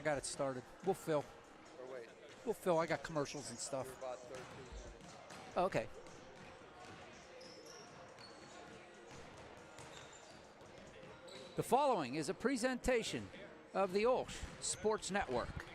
I got it started. We'll fill. Or wait, We'll fill. I got commercials and stuff. we're about 13 minutes. Okay. The following is a presentation of the OLSH Sports Network.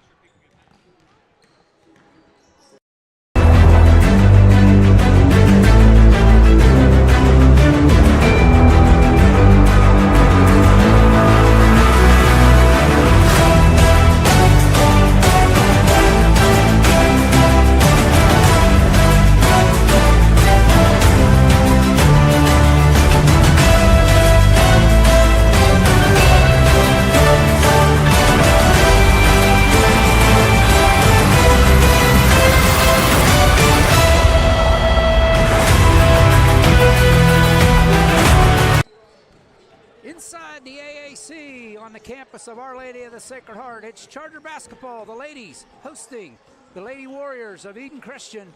Inside the AAC on the campus of Our Lady of the Sacred Heart, it's Charger basketball. The ladies hosting the Lady Warriors of Eden Christian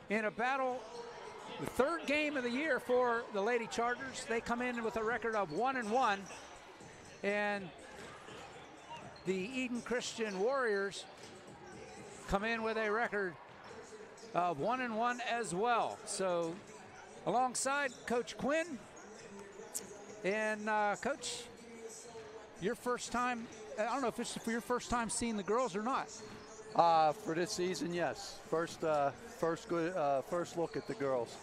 in a battle, the third game of the year for the Lady Chargers. They come in with a record of 1-1, and the Eden Christian Warriors come in with a record of 1-1 as well. So alongside Coach Quinn. And Coach, your first time, I don't know if it's for your first time seeing the girls or not. For this season, yes. First look at the girls.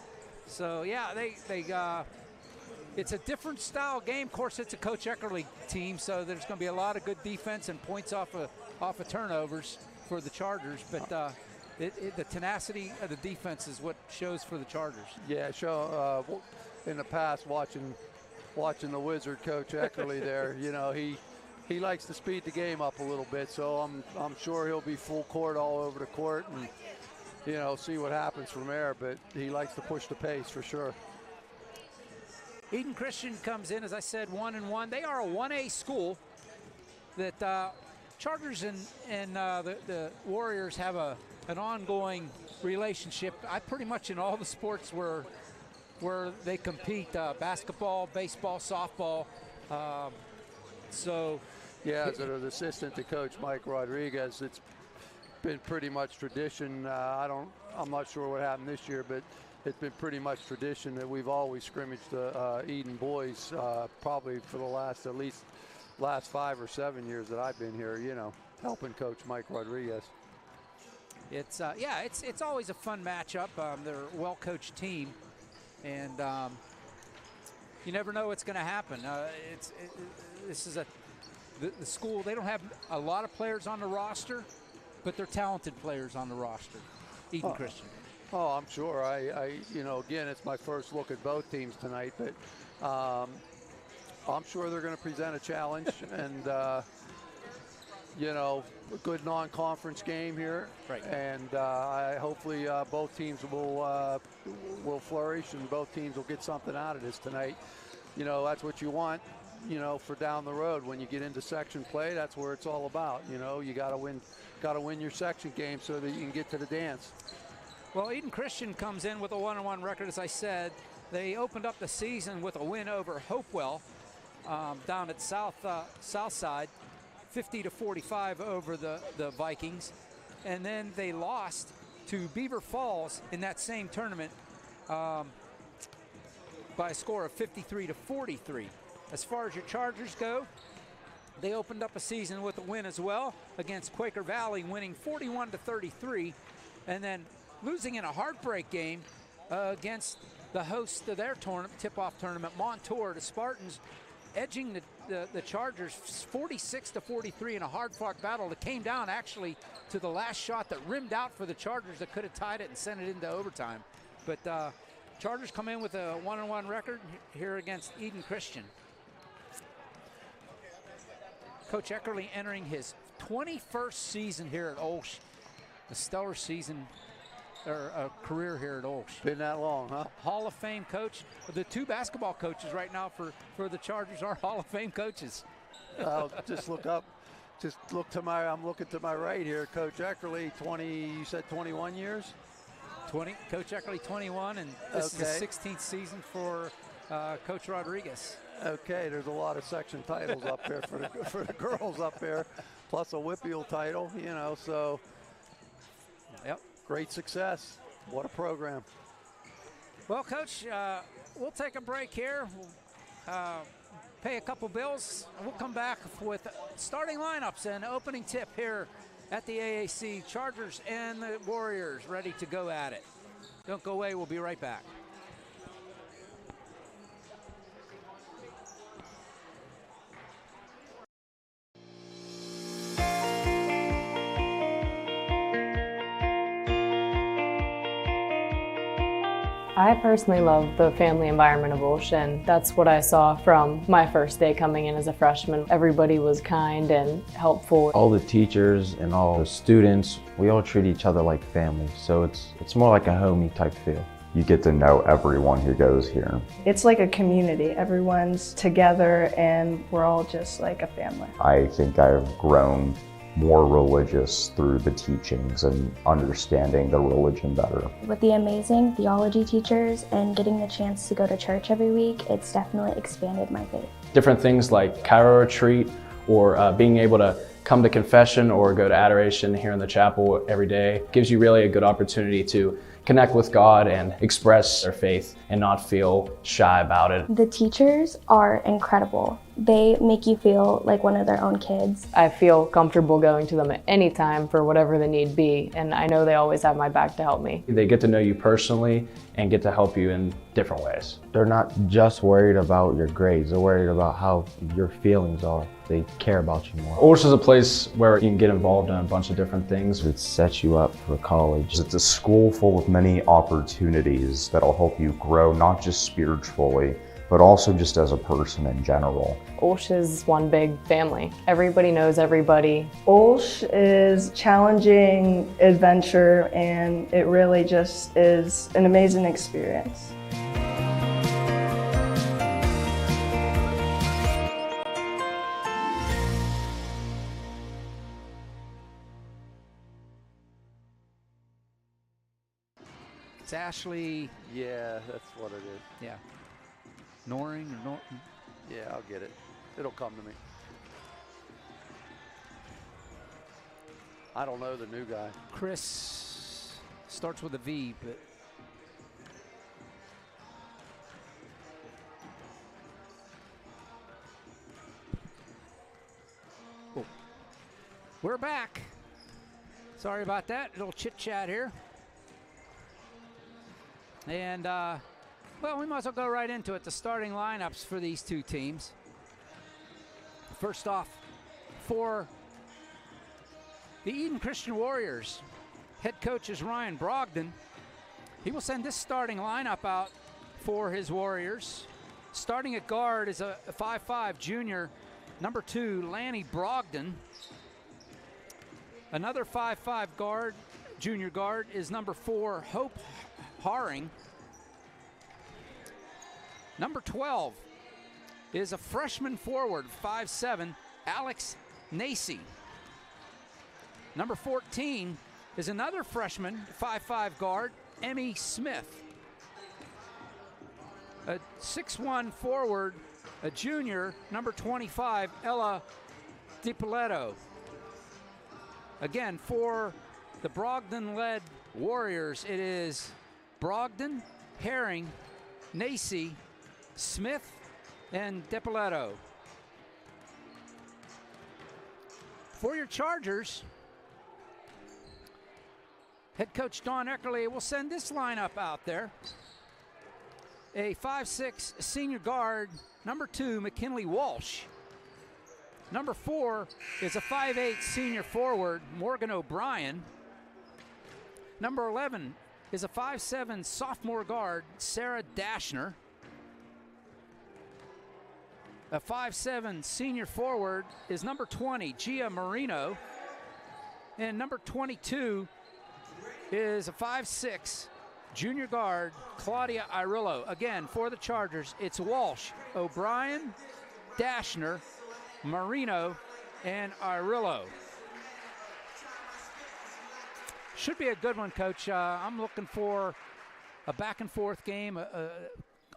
So yeah, it's a different style game. Of course, it's a Coach Eckerly team, so there's going to be a lot of good defense and points off of turnovers for the Chargers. But the tenacity of the defense is what shows for the Chargers. Yeah, in the past, watching the Wizard Coach Eckerly there, you know, he likes to speed the game up a little bit, so I'm sure he'll be full court all over the court and, you know, see what happens from there, but he likes to push the pace for sure. Eden Christian comes in, as I said, 1-1. They are a 1A school that Chargers and the Warriors have an ongoing relationship. Pretty much in all the sports where they compete, basketball, baseball, softball. Yeah, as an assistant to Coach Mike Rodriguez, it's been pretty much tradition. I'm not sure what happened this year, but it's been pretty much tradition that we've always scrimmaged the Eden boys, probably for the at least last 5 or 7 years that I've been here, you know, helping Coach Mike Rodriguez. It's always a fun matchup. They're a well-coached team. And you never know what's going to happen. This is the school. They don't have a lot of players on the roster, but they're talented players on the roster. Eden Christian. Oh, I'm sure. You know, again, it's my first look at both teams tonight, but I'm sure they're going to present a challenge and. You know, a good non-conference game here, right? And hopefully both teams will flourish and both teams will get something out of this tonight. You know, that's what you want. You know, for down the road when you get into section play, that's where it's all about. You know, you got to win your section game so that you can get to the dance. Well, Eden Christian comes in with a 1-1 record, as I said. They opened up the season with a win over Hopewell down at South Side. 50-45 over the Vikings, and then they lost to Beaver Falls in that same tournament by a score of 53-43. As far as your Chargers go, they opened up a season with a win as well against Quaker Valley, winning 41-33, and then losing in a heartbreak game against the host of their tournament, tip-off tournament, Montour. The Spartans edging the Chargers 46-43 in a hard-fought battle that came down actually to the last shot that rimmed out for the Chargers that could have tied it and sent it into overtime. But Chargers come in with a 1-1 record here against Eden Christian. Coach Eckerly entering his 21st season here at OLSH, a stellar season. Or a career here at OLSH. Been that long, huh? Hall of Fame coach. The two basketball coaches right now for the Chargers are Hall of Fame coaches. Just look up. Just look to I'm looking to my right here. Coach Eckerly, you said 21 years? 20. Coach Eckerly, 21, and this is the 16th season for Coach Rodriguez. Okay, there's a lot of section titles up there for the girls up there. plus a WPIAL title, you know, so Yep. great success. What a program. Well, Coach, we'll take a break here. We'll pay a couple bills. We'll come back with starting lineups and opening tip here at the AAC. Chargers and the Warriors ready to go at it. Don't go away. We'll be right back. I personally love the family environment of OLSH, and that's what I saw from my first day coming in as a freshman. Everybody was kind and helpful. All the teachers and all the students, we all treat each other like family, so it's more like a homey type feel. You get to know everyone who goes here. It's like a community. Everyone's together and we're all just like a family. I think I've grown more religious through the teachings and understanding the religion better. With the amazing theology teachers and getting the chance to go to church every week, it's definitely expanded my faith. Different things like Cairo retreat or being able to come to confession or go to adoration here in the chapel every day gives you really a good opportunity to connect with God and express their faith and not feel shy about it. The teachers are incredible. They make you feel like one of their own kids. I feel comfortable going to them at any time for whatever the need be, and I know they always have my back to help me. They get to know you personally and get to help you in different ways. They're not just worried about your grades, they're worried about how your feelings are. They care about you more. OLSH is a place where you can get involved in a bunch of different things. It sets you up for college. It's a school full of many opportunities that'll help you grow, not just spiritually, but also just as a person in general. OLSH is one big family. Everybody knows everybody. OLSH is challenging adventure and it really just is an amazing experience. It's Ashley. Yeah, that's what it is. Yeah. Noring or Norton. Yeah, I'll get it. It'll come to me. I don't know the new guy. Chris starts with a V, but oh. We're back. Sorry about that. A little chit chat here. And well, we might as well go right into it. The starting lineups for these two teams. First off, for the Eden Christian Warriors, head coach is Ryan Brogdon. He will send this starting lineup out for his Warriors. Starting at guard is a 5'5" junior, number 2, Lanny Brogdon. Another 5'5" guard, junior guard, is number 4, Hope Haring. Number 12 is a freshman forward, 5'7", Alex Nacy. Number 14 is another freshman, 5'5" guard, Emmy Smith. A 6'1" forward, a junior, number 25, Ella DiPoletto. Again, for the Brogdon-led Warriors, it is Brogdon, Herring, Nacy, Smith, and DiPoletto. For your Chargers, head coach Don Eckerly will send this lineup out there. A 5'6" senior guard, number 2, McKinley Walsh. Number 4 is a 5'8" senior forward, Morgan O'Brien. Number 11 is a 5'7" sophomore guard, Sarah Dashner. A 5'7" senior forward is number 20, Gia Marino. And number 22 is a 5'6" junior guard, Claudia Irillo. Again, for the Chargers, it's Walsh, O'Brien, Dashner, Marino, and Irillo. Should be a good one, Coach. I'm looking for a back-and-forth game,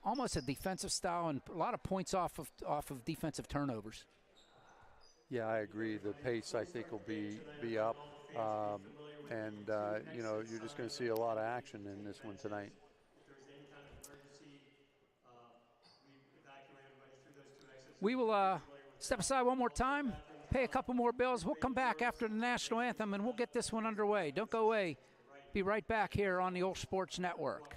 almost a defensive style, and a lot of points off of defensive turnovers. Yeah, I agree. The pace, I think, will be up. You know, you're just going to see a lot of action in this one tonight. We will step aside one more time, pay a couple more bills. We'll come back after the national anthem, and we'll get this one underway. Don't go away. Be right back here on the OLSH Sports Network.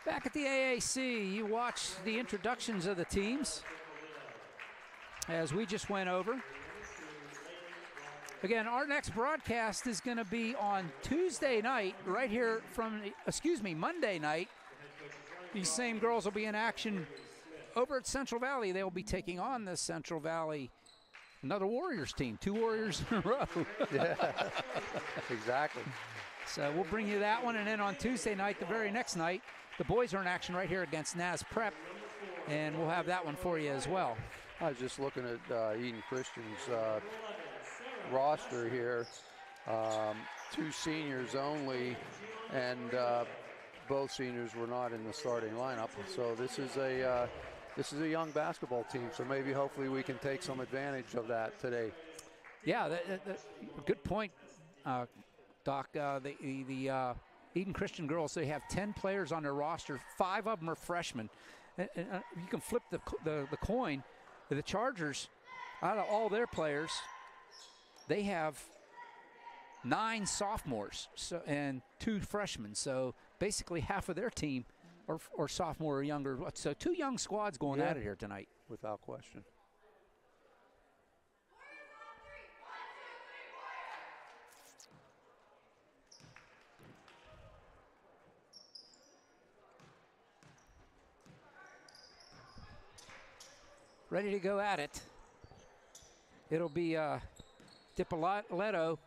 Back at the AAC, you watch the introductions of the teams as we just went over. Again, our next broadcast is going to be on Tuesday night, right here from, Monday night. These same girls will be in action over at Central Valley. They will be taking on the Central Valley, another Warriors team, 2 Warriors in a row. Yeah, exactly. So we'll bring you that one, and then on Tuesday night, the very next night, the boys are in action right here against Naz Prep, and we'll have that one for you as well. I was just looking at Eden Christian's roster here. 2 seniors only, and both seniors were not in the starting lineup. So this is a young basketball team. So maybe, hopefully, we can take some advantage of that today. Yeah, good point, Doc. The Eden Christian girls, they have 10 players on their roster. 5 of them are freshmen. And you can flip the coin. The Chargers, out of all their players, they have 9 sophomores and 2 freshmen. So basically half of their team are sophomore or younger. So 2 young squads going at it here tonight. Without question. Ready to go at it. It'll be Dippoletto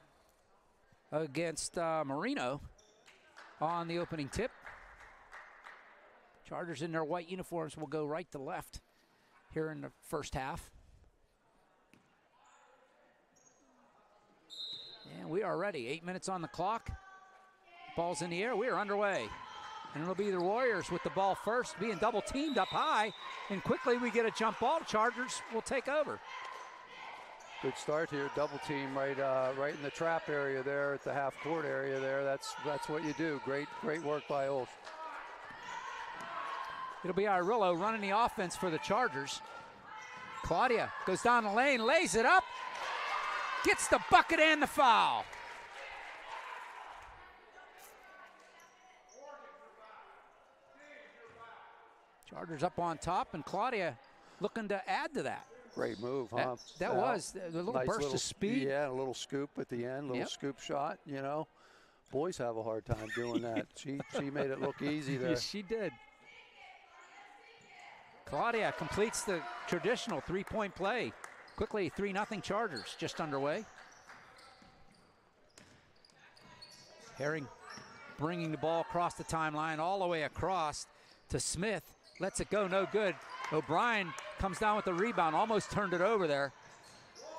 against Marino on the opening tip. Chargers in their white uniforms will go right to left here in the first half. And we are ready. 8 minutes on the clock. Ball's in the air. We are underway. And it'll be the Warriors with the ball first, being double teamed up high. And quickly we get a jump ball. Chargers will take over. Good start here. Double team right in the trap area there at the half court area there. That's what you do. Great work by OLSH. It'll be Irillo running the offense for the Chargers. Claudia goes down the lane, lays it up, gets the bucket and the foul. Chargers up on top, and Claudia looking to add to that. Great move, huh? That was a little nice burst of speed. Yeah, a little scoop at the end, little scoop shot, you know. Boys have a hard time doing that. She made it look easy there. Yes, she did. Claudia completes the traditional three-point play. Quickly, 3-0 Chargers just underway. Herring bringing the ball across the timeline, all the way across to Smith. Lets it go, no good. O'Brien comes down with the rebound, almost turned it over there.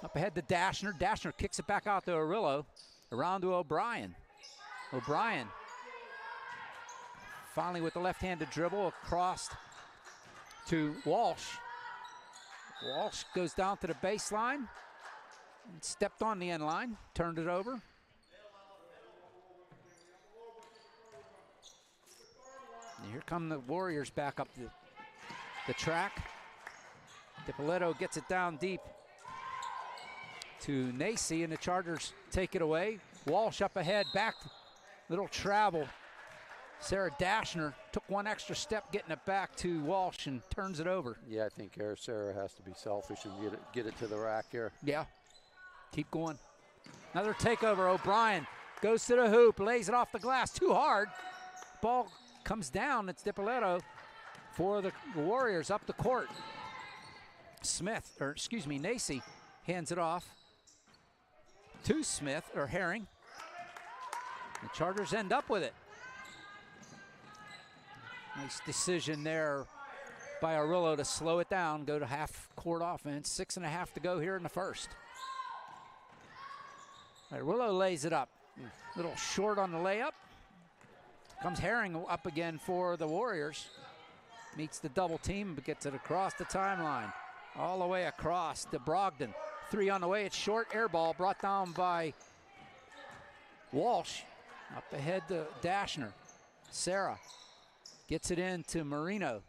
Up ahead to Dashner. Dashner kicks it back out to Arillo. Around to O'Brien. O'Brien finally with the left-handed dribble across to Walsh. Walsh goes down to the baseline. Stepped on the end line, turned it over. And here come the Warriors back up the track. DiPoletto gets it down deep to Nacy, and the Chargers take it away. Walsh up ahead, back, little travel. Sarah Dashner took one extra step getting it back to Walsh and turns it over. Yeah, I think Sarah has to be selfish and get it to the rack here. Yeah, keep going. Another takeover. O'Brien goes to the hoop, lays it off the glass, too hard. Ball comes down. It's DiPoletto for the Warriors up the court. Nacy hands it off to Smith, or Herring. The Chargers end up with it. Nice decision there by Arillo to slow it down, go to half-court offense. 6.5 to go here in the first. Arillo lays it up. A little short on the layup. Comes Herring up again for the Warriors. Meets the double team, but gets it across the timeline. All the way across to Brogdon. 3 on the way, it's short, air ball brought down by Walsh. Up ahead to Dashner. Sarah gets it in to Marino.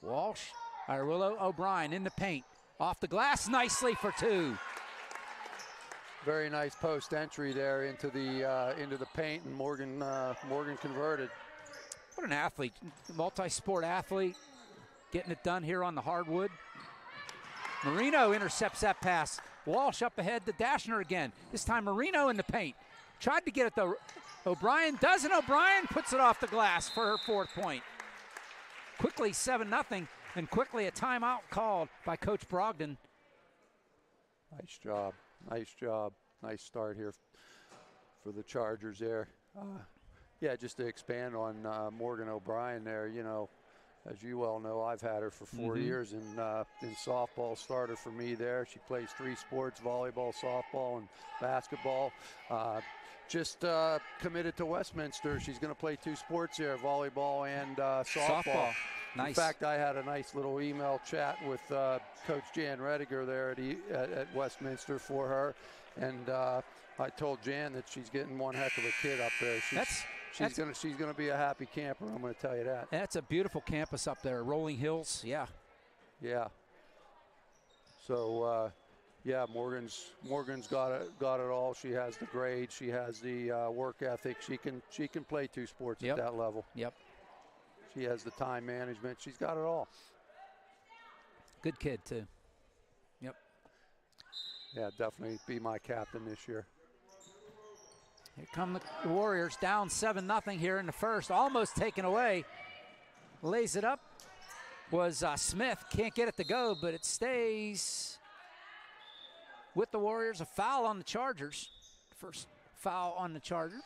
Walsh, Arillo, O'Brien in the paint. Off the glass nicely for 2. Very nice post entry there into the paint, and Morgan converted. What an athlete, multi-sport athlete, getting it done here on the hardwood. Marino intercepts that pass. Walsh up ahead to Dashner again. This time Marino in the paint. Tried to get it to O'Brien, doesn't. O'Brien puts it off the glass for her 4th point. Quickly 7-0, and quickly a timeout called by Coach Brogdon. Nice job. Nice job. Nice start here for the Chargers there. Yeah, just to expand on Morgan O'Brien there, you know, as you well know, I've had her for 4 years in softball. Starter for me there. She plays 3 sports, volleyball, softball, and basketball. Just committed to Westminster. She's going to play 2 sports here, volleyball and softball. Nice. In fact, I had a nice little email chat with Coach Jan Rediger there at Westminster for her. And I told Jan that she's getting one heck of a kid up there. She's gonna be a happy camper. I'm gonna tell you that. That's a beautiful campus up there, Rolling Hills. Yeah. Yeah. So yeah, Morgan's got it all. She has the grade. She has the work ethic. She can play 2 sports at that level. Yep. She has the time management. She's got it all. Good kid too. Yep. Yeah, definitely be my captain this year. Here come the Warriors, down 7-0 here in the first, almost taken away. Lays it up was Smith, can't get it to go, but it stays with the Warriors. A foul on the Chargers. First foul on the Chargers.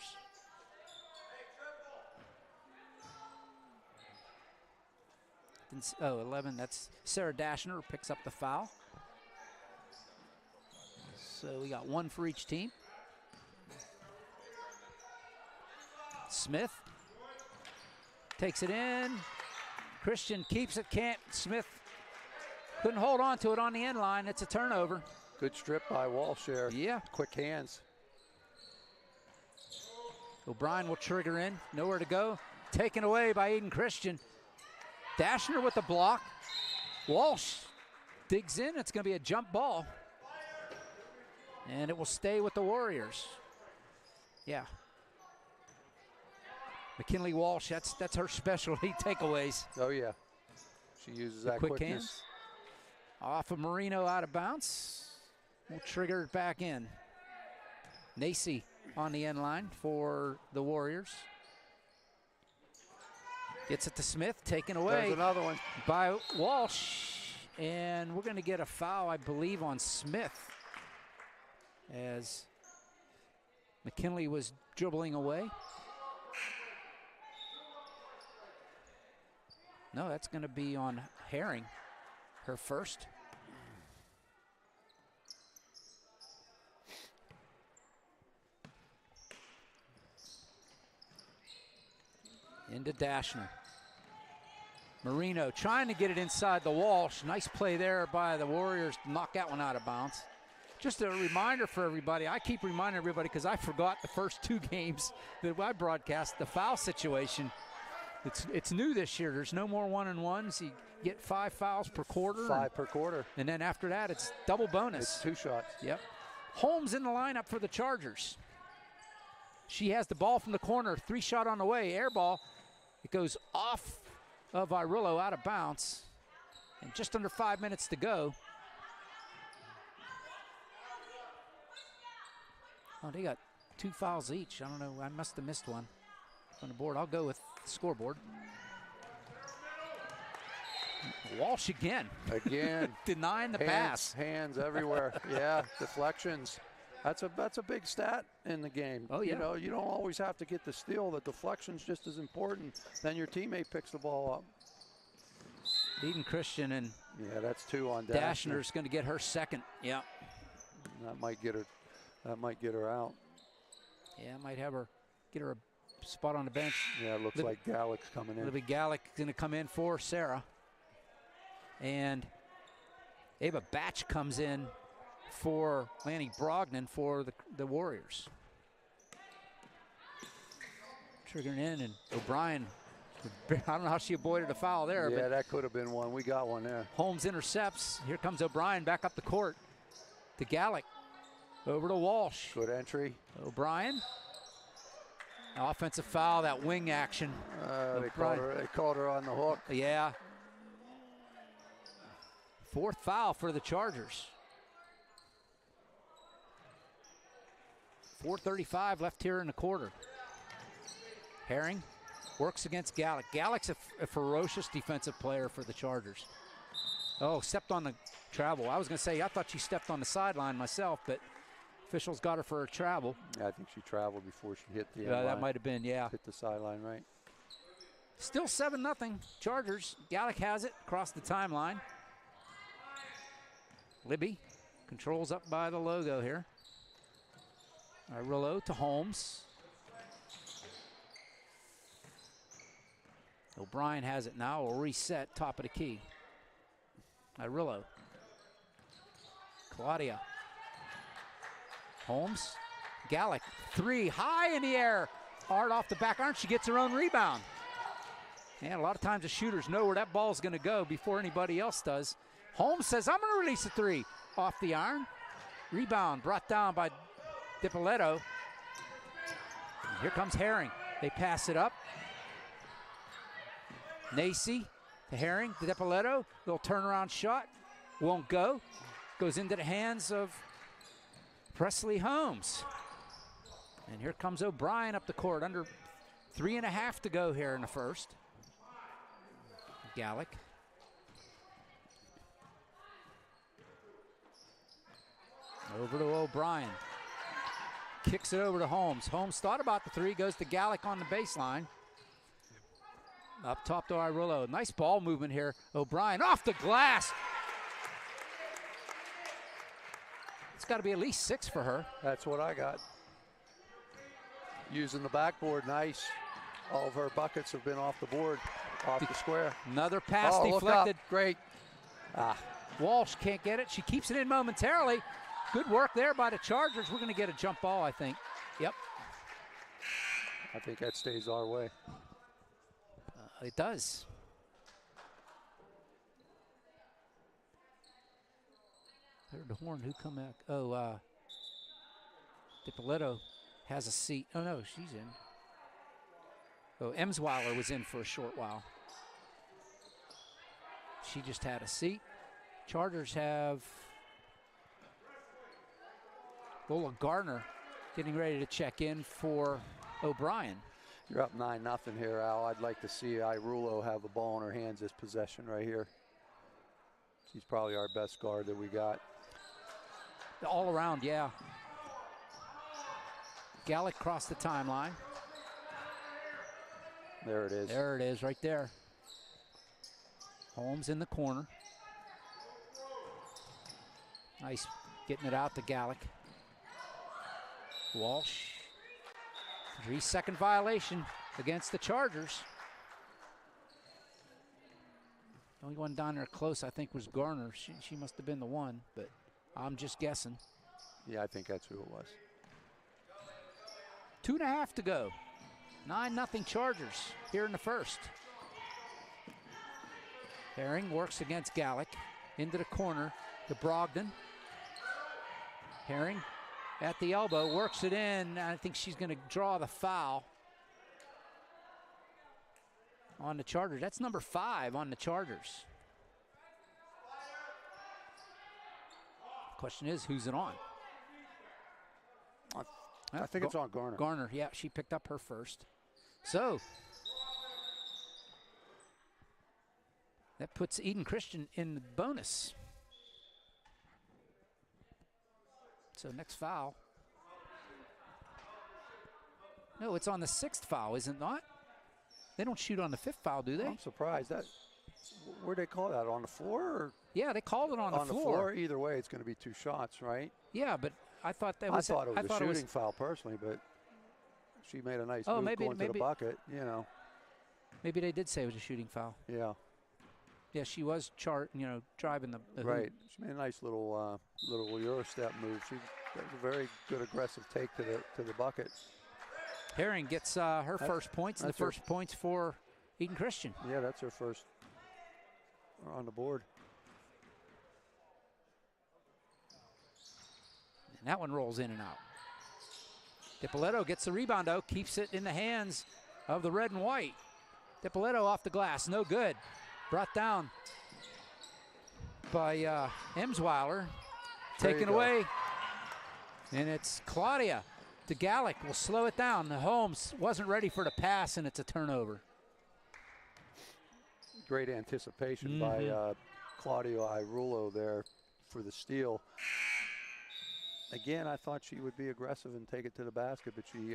Oh, 11, that's Sarah Dashner picks up the foul. So we got 1 for each team. Smith takes it in. Christian keeps it, can't. Smith couldn't hold on to it on the end line. It's a turnover. Good strip by Walsh there. Yeah. Quick hands. O'Brien will trigger in. Nowhere to go. Taken away by Eden Christian. Dashner with the block. Walsh digs in. It's going to be a jump ball. And it will stay with the Warriors. Yeah. McKinley Walsh, that's her specialty, takeaways. Oh, yeah. She uses that quick quickness. hands. Off of Marino, out of bounds. We'll trigger it back in. Nacy on the end line for the Warriors. Gets it to Smith, taken away. There's another one. By Walsh. And we're going to get a foul, I believe, on Smith, as McKinley was dribbling away. No, that's going to be on Herring, her first. Into Dashner. Marino trying to get it inside the Walsh. Nice play there by the Warriors to knock that one out of bounds. Just a reminder for everybody. I keep reminding everybody because I forgot the first 2 games that I broadcast, the foul situation. It's new this year. There's no more 1-on-1s. You get 5 fouls per quarter. 5 per quarter. And then after that, it's double bonus. It's 2 shots. Yep. Holmes in the lineup for the Chargers. She has the ball from the corner. 3-shot on the way. Air ball. It goes off of Irillo, out of bounds. And just under 5 minutes to go. Oh, they got 2 fouls each. I don't know. I must have missed one on the board. I'll go with the scoreboard. Walsh again. Again. Denying the pass. Hands everywhere. Yeah, deflections. That's a big stat in the game. Oh, yeah. You know, you don't always have to get the steal. The deflection's just as important. Then your teammate picks the ball up. Eden Christian and yeah, that's 2 on Dashner. Dashner's going to get her second. Yeah. That might get her out. Yeah, might have her get her a spot on the bench. Yeah, it looks like Gallick's coming in. Libby Gallick going to come in for Sarah. And Ava Batch comes in for Lanny Brogdon for the Warriors. Triggering in, and O'Brien, I don't know how she avoided a foul there. Yeah, but that could have been one. We got one there. Holmes intercepts. Here comes O'Brien back up the court to Gallick. Over to Walsh. Good entry. O'Brien. Offensive foul, that wing action. They called her on the hook. Yeah. 4th foul for the Chargers. 4:35 left here in the quarter. Herring works against Gallick. Gallick's a ferocious defensive player for the Chargers. Oh, stepped on the travel. I was going to say, I thought she stepped on the sideline myself, but officials got her for a travel. Yeah, I think she traveled before she hit the that might have been, yeah. Hit the sideline, right. Still 7-0 Chargers. Gallick has it across the timeline. Libby controls up by the logo here. Irillo to Holmes. O'Brien has it now. We'll reset top of the key. Irillo. Claudia. Holmes. Gallick. 3 high in the air. Hard off the back iron. She gets her own rebound. And a lot of times the shooters know where that ball's going to go before anybody else does. Holmes says, I'm going to release a 3 off the iron. Rebound brought down by DiPoletto. Here comes Herring. They pass it up. Nacy to Herring, to DiPoletto. Little turnaround shot. Won't go. Goes into the hands of Presley Holmes. And here comes O'Brien up the court. Under 3.5 to go here in the first. Gallick. Over to O'Brien. Kicks it over to Holmes. Holmes thought about the 3, goes to Gallick on the baseline. Up top to Irillo. Nice ball movement here. O'Brien off the glass. It's got to be at least 6 for her. That's what I got. Using the backboard, nice. All of her buckets have been off the board, off the square. Another pass deflected. Look up. Great. Walsh can't get it. She keeps it in momentarily. Good work there by the Chargers. We're going to get a jump ball, I think. Yep. I think that stays our way. It does. Heard the horn. Who come back? Oh, DiPoletto has a seat. Oh, no, she's in. Oh, Emsweiler was in for a short while. She just had a seat. Chargers have Lola Garner getting ready to check in for O'Brien. You're up 9-0 here, Al. I'd like to see Irulo have the ball in her hands this possession right here. She's probably our best guard that we got. All around, yeah. Gallick crossed the timeline. There it is. There it is, right there. Holmes in the corner. Nice getting it out to Gallick. Walsh. 3-second violation against the Chargers. The only one down there close, I think, was Garner. She must have been the one, but I'm just guessing. Yeah, I think that's who it was. 2.5 to go. 9-0 Chargers here in the first. Herring works against Gallick. Into the corner to Brogdon. Herring at the elbow, works it in. I think she's going to draw the foul on the Chargers. That's number 5 on the Chargers. Question is, who's it on? I think it's on Garner. Garner, yeah, she picked up her first. So that puts Eden Christian in the bonus. So next foul. No, it's on the 6th foul, is it not? They don't shoot on the 5th foul, do they? I'm surprised. Where'd they call that? On the floor? Or yeah, they called it on the floor. On the floor, either way, it's going to be 2 shots, right? Yeah, but I thought that was. I thought it was a shooting foul personally, but she made a nice move going to the bucket. You know. Maybe they did say it was a shooting foul. Yeah. Yeah, she was driving the right. hoop. She made a nice little Euro step move. That was a very good aggressive take to the bucket. Herring gets her first points, and the first points for Eden Christian. Yeah, that's her first on the board. And that one rolls in and out. Dippoletto gets the rebound, though, keeps it in the hands of the red and white. Dippoletto off the glass, no good. Brought down by Emsweiler, taken away. And it's Claudia to Gallick, will slow it down. The Holmes wasn't ready for the pass, and it's a turnover. Great anticipation by Claudio Irulo there for the steal. Again, I thought she would be aggressive and take it to the basket, but she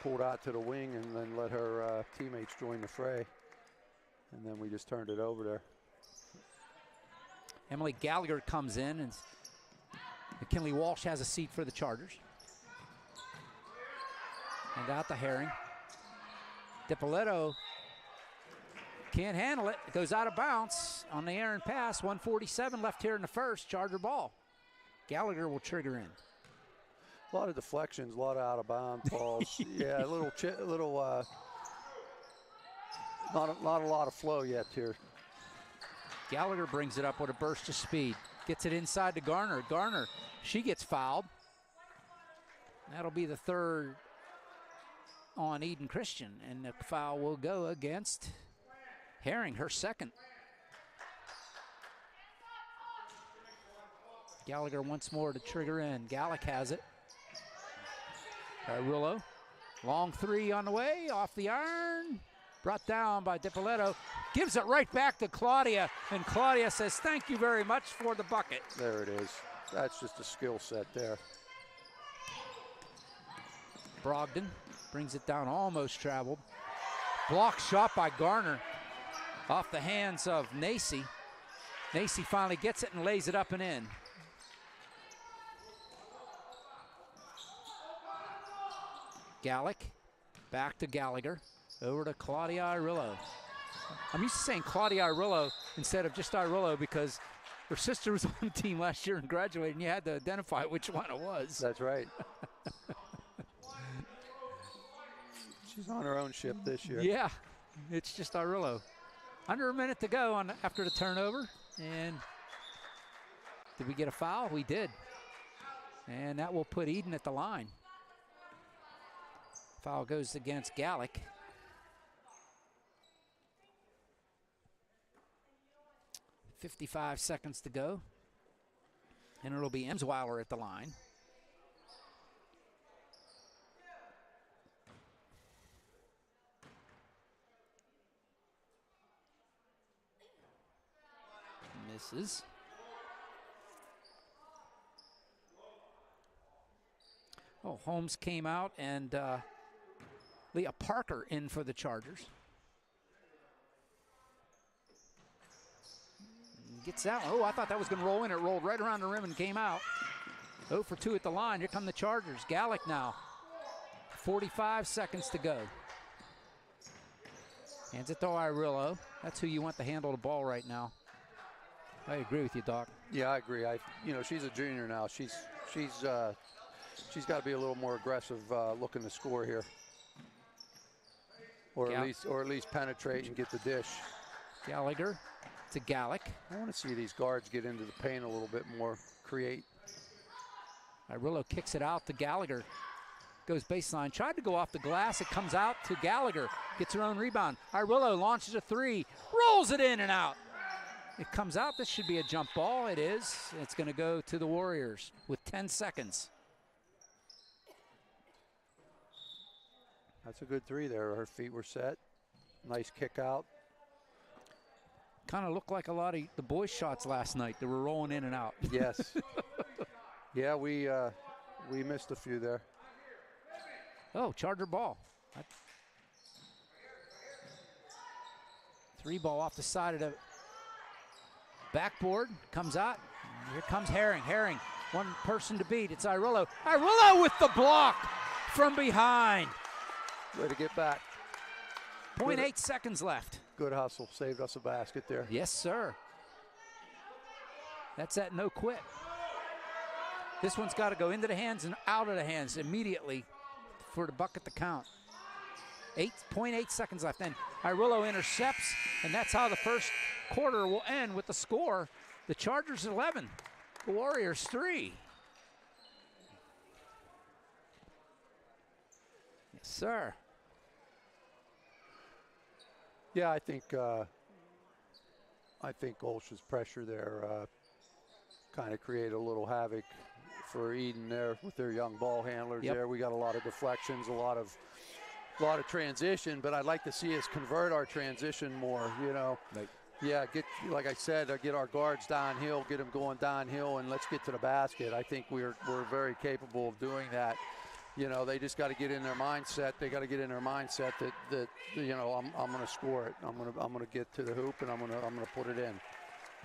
pulled out to the wing and then let her teammates join the fray. And then we just turned it over there. Emily Gallagher comes in, and McKinley Walsh has a seat for the Chargers. And out to Herring. Dippoletto can't handle it. It goes out of bounds on the errant pass. 1:47 left here in the first. Charger ball. Gallagher will trigger in. A lot of deflections, a lot of out of bounds balls. Yeah, a little not a lot of flow yet here. Gallagher brings it up with a burst of speed. Gets it inside to Garner. Garner, she gets fouled. That'll be the 3rd on Eden Christian, and the foul will go against Herring, her 2nd. Gallagher once more to trigger in. Gallick has it. Rillo, long 3 on the way, off the iron. Brought down by Dippoletto. Gives it right back to Claudia, and Claudia says, thank you very much for the bucket. There it is. That's just a skill set there. Brogdon brings it down, almost traveled. Blocked shot by Garner off the hands of Nacy. Nacy finally gets it and lays it up and in. Gallick, back to Gallagher, over to Claudia Irillo. I'm used to saying Claudia Irillo instead of just Irillo because her sister was on the team last year and graduated, and you had to identify which one it was. That's right. She's on her own ship this year. Yeah, it's just Irillo. Under a minute to go after the turnover, and did we get a foul? We did. And that will put Eden at the line. Foul goes against Gallick. 55 seconds to go. And it'll be Emsweiler at the line. Misses. Oh, Holmes came out, and Leah Parker in for the Chargers. Gets out. Oh, I thought that was going to roll in. It rolled right around the rim and came out. 0 for 2 at the line. Here come the Chargers. Gallick now. 45 seconds to go. Hands it to Irillo. That's who you want to handle the ball right now. I agree with you, Doc. Yeah, I agree. She's a junior now. She's got to be a little more aggressive looking to score here, or at least penetrate and get the dish. Gallagher to Gallick. I want to see these guards get into the paint a little bit more, create. Irillo kicks it out to Gallagher. Goes baseline. Tried to go off the glass. It comes out to Gallagher. Gets her own rebound. Irillo launches a three. Rolls it in and out. It comes out. This should be a jump ball. It is. It's going to go to the Warriors with 10 seconds. That's a good three there. Her feet were set. Nice kick out. Kind of looked like a lot of the boys' shots last night. They were rolling in and out. Yes. Yeah, we missed a few there. Oh, Charger ball. Three ball off the side of the backboard. Comes out. Here comes Herring. Herring, one person to beat. It's Irillo. Irillo with the block from behind. Way to get back. 0.8 seconds left. Good hustle. Saved us a basket there. Yes, sir. That's that no quit. This one's got to go into the hands and out of the hands immediately for the bucket to count. 8.8 seconds left. Then Irillo intercepts, and that's how the first quarter will end with the score. The Chargers 11, the Warriors 3. Yes, sir. Yeah, I think OLSH's pressure there kind of created a little havoc for Eden there with their young ball handlers there. We got a lot of deflections, a lot of transition, but I'd like to see us convert our transition more, Yeah, like I said, get our guards downhill, get them going downhill, and let's get to the basket. I think we're very capable of doing that. They just got to get in their mindset. They got to get in their mindset that I'm going to score it. I'm going to get to the hoop, and I'm going to put it in.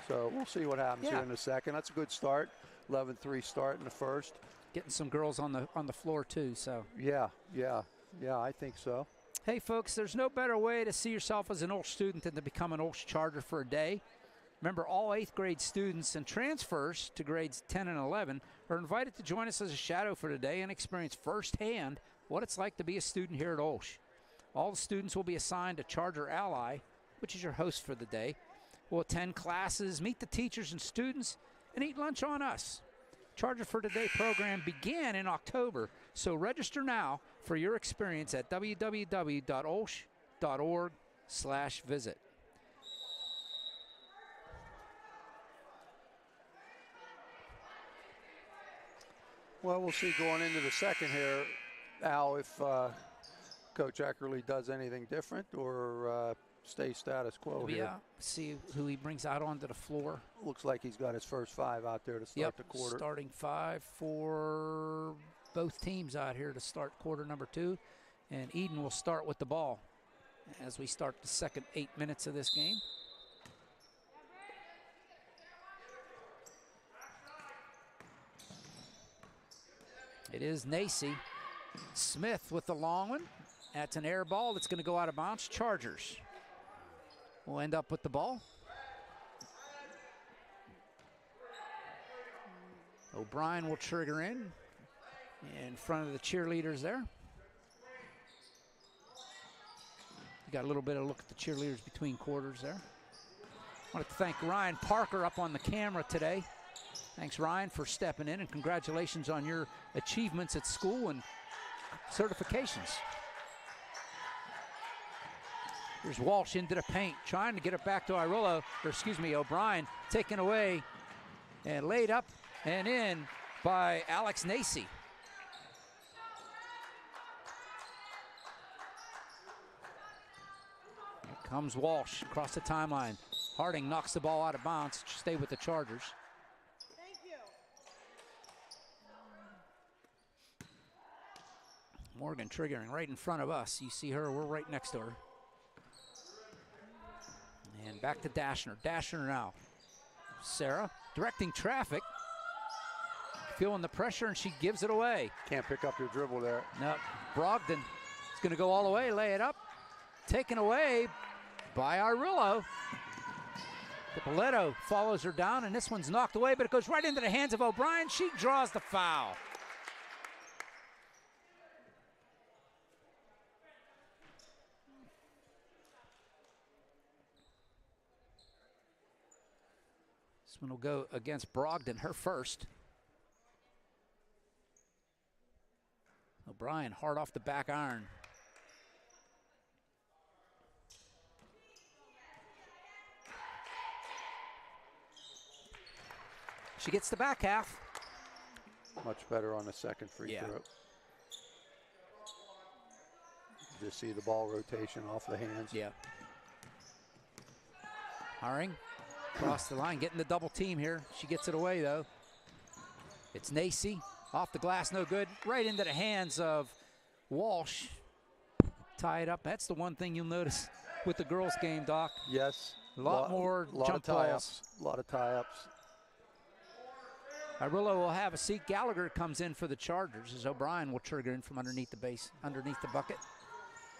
So we'll see what happens here in a second. That's a good start. 11-3 start in the first. Getting some girls on the floor too. So yeah, I think so. Hey folks, there's no better way to see yourself as an OLSH student than to become an OLSH Charger for a day. Remember, all 8th grade students and transfers to grades 10 and 11 are invited to join us as a shadow for today and experience firsthand what it's like to be a student here at OLSH. All the students will be assigned a Charger ally, which is your host for the day. We'll attend classes, meet the teachers and students, and eat lunch on us. Charger for Today program began in October, so register now for your experience at www.olsh.org/visit. Well, we'll see going into the second here, Al, if Coach Eckerly does anything different or stay status quo here. Yeah, see who he brings out onto the floor. Looks like he's got his first 5 out there to start the quarter. Starting 5 for both teams out here to start quarter number 2. And Eden will start with the ball as we start the second 8 minutes of this game. It is Nacy. Smith with the long one. That's an air ball that's going to go out of bounds. Chargers will end up with the ball. O'Brien will trigger in front of the cheerleaders there. You got a little bit of a look at the cheerleaders between quarters there. I want to thank Ryan Parker up on the camera today. Thanks, Ryan, for stepping in, and congratulations on your achievements at school and certifications. Here's Walsh into the paint, trying to get it back to O'Brien, taken away and laid up and in by Alex Nacy. Here comes Walsh across the timeline. Harding knocks the ball out of bounds to stay with the Chargers. Morgan triggering right in front of us. You see her, we're right next to her. And back to Dashner. Dashner now. Sarah directing traffic. Feeling the pressure, and she gives it away. Can't pick up your dribble there. No, Brogdon is going to go all the way, lay it up. Taken away by Arillo. Dipoletto follows her down, and this one's knocked away, but it goes right into the hands of O'Brien. She draws the foul. This one will go against Brogdon, her first. O'Brien hard off the back iron. She gets the back half. Much better on the second free throw. Just see the ball rotation off the hands. Yeah. Haring across the line, getting the double team here. She gets it away though. It's Nacy, off the glass, no good. Right into the hands of Walsh. Tie it up. That's the one thing you'll notice with the girls' game, Doc. Yes. A lot more jump balls. A lot of tie-ups. Arillo will have a seat. Gallagher comes in for the Chargers as O'Brien will trigger in from underneath the base, underneath the bucket.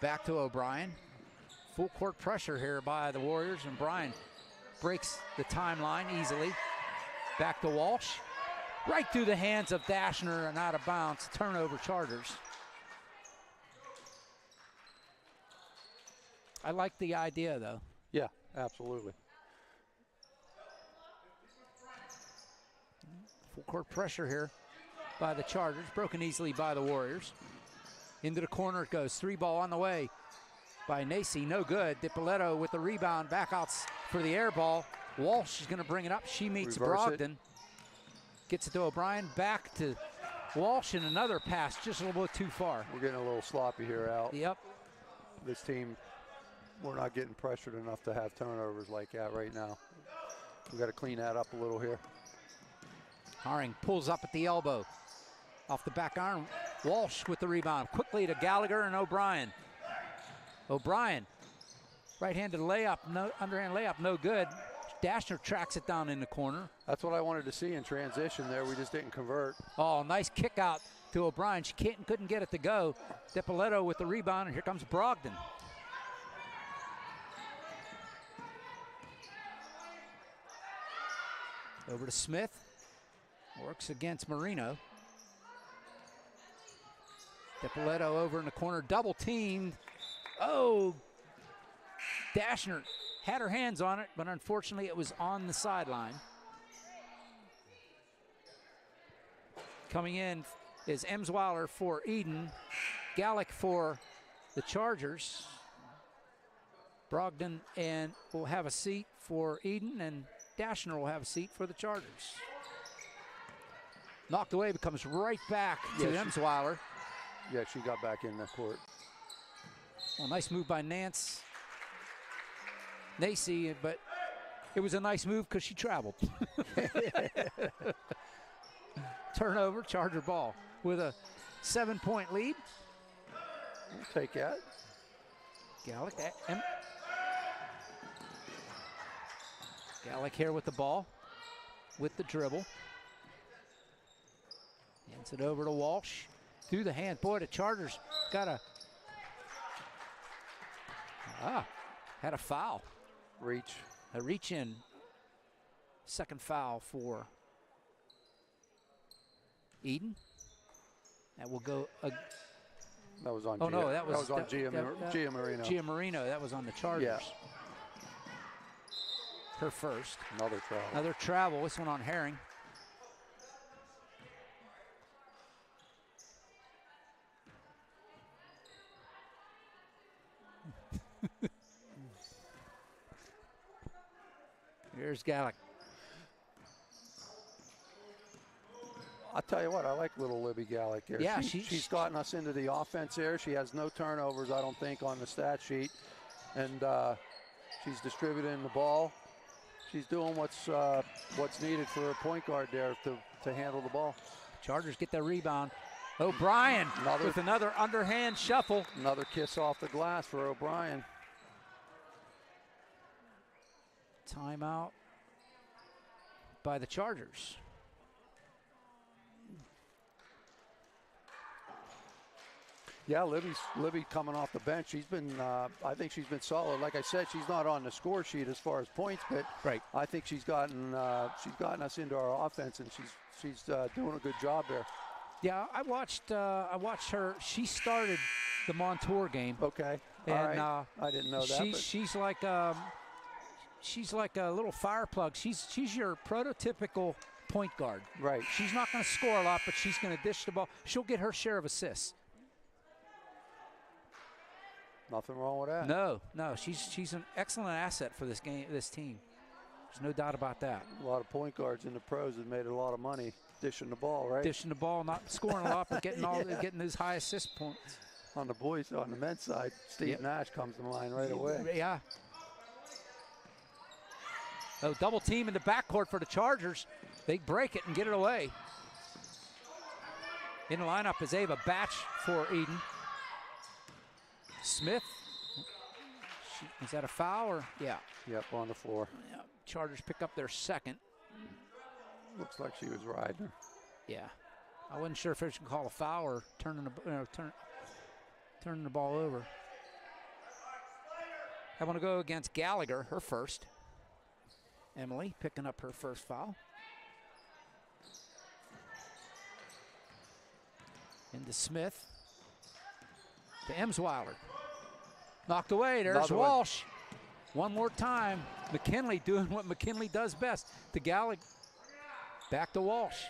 Back to O'Brien. Full court pressure here by the Warriors, and Bryan breaks the timeline easily. Back to Walsh. Right through the hands of Dashner and out of bounds. Turnover Chargers. I like the idea though. Yeah, absolutely. Full court pressure here by the Chargers. Broken easily by the Warriors. Into the corner it goes. 3-ball on the way by Nacy. No good. Dipoletto with the rebound. Back out for the air ball. Walsh is going to bring it up. She meets Brogdon. Gets it to O'Brien. Back to Walsh, and another pass just a little bit too far. We're getting a little sloppy here, Al. Yep. This team, we're not getting pressured enough to have turnovers like that right now. We've got to clean that up a little here. Haring pulls up at the elbow. Off the back iron. Walsh with the rebound. Quickly to Gallagher and O'Brien. O'Brien, right-handed layup, no underhand layup, no good. Dashner tracks it down in the corner. That's what I wanted to see in transition there. We just didn't convert. Oh, nice kick out to O'Brien. She couldn't get it to go. Dipoletto with the rebound, and here comes Brogdon. Over to Smith. Works against Marino. Dipoletto over in the corner, double teamed. Oh, Dashner had her hands on it, but unfortunately it was on the sideline. Coming in is Emsweiler for Eden, Gallick for the Chargers. Brogdon and will have a seat for Eden, and Dashner will have a seat for the Chargers. Knocked away, but comes right back to Emsweiler. Yeah, she got back in the court. Well, nice move by Nacy, but it was a nice move because she traveled. Turnover, Charger ball with a 7-point lead. We'll take that. Gallick, Gallick here with the ball, with the dribble. Hands it over to Walsh. Through the hand. Boy, the Chargers got had a foul. Reach. A reach in. Second foul for Eden. That will go. That was on. Oh, no, that was on Gia Marino. Gia Marino. That was on the Chargers. Yeah. Her first. Another travel. Another travel. This one on Herring. There's Gallic. I'll tell you what, I like little Libby Gallic here. Yeah, she's gotten us into the offense here. She has no turnovers, I don't think, on the stat sheet. And she's distributing the ball. She's doing what's needed for a point guard there to handle the ball. Chargers get the rebound. O'Brien with another underhand shuffle. Another kiss off the glass for O'Brien. Timeout by the Chargers. Yeah, Libby coming off the bench. She's been, I think she's been solid. Like I said, she's not on the score sheet as far as points, but right. I think she's gotten us into our offense, and she's doing a good job there. Yeah, I watched her. She started the Montour game. Okay, and all right. I didn't know that. She's like a little fire plug. She's your prototypical point guard. Right. She's not going to score a lot, but she's going to dish the ball. She'll get her share of assists. Nothing wrong with that. No. She's an excellent asset for this team. There's no doubt about that. A lot of point guards in the pros have made a lot of money dishing the ball, right? Dishing the ball, not scoring a lot, but getting getting those high assist points. On the men's side, Steve Nash comes to mind right away. Yeah. Oh, double team in the backcourt for the Chargers. They break it and get it away. In the lineup is Ava Batch for Eden. Smith. Is that a foul or? Yeah. Yep, on the floor. Yeah. Chargers pick up their second. Looks like she was riding her. Yeah. I wasn't sure if they should call a foul or turning the ball over. I want to go against Gallagher, her first. Emily picking up her first foul. Into Smith. To Emsweiler. Knocked away. There's Another Walsh. One more time. McKinley doing what McKinley does best. To Gallagher. Back to Walsh.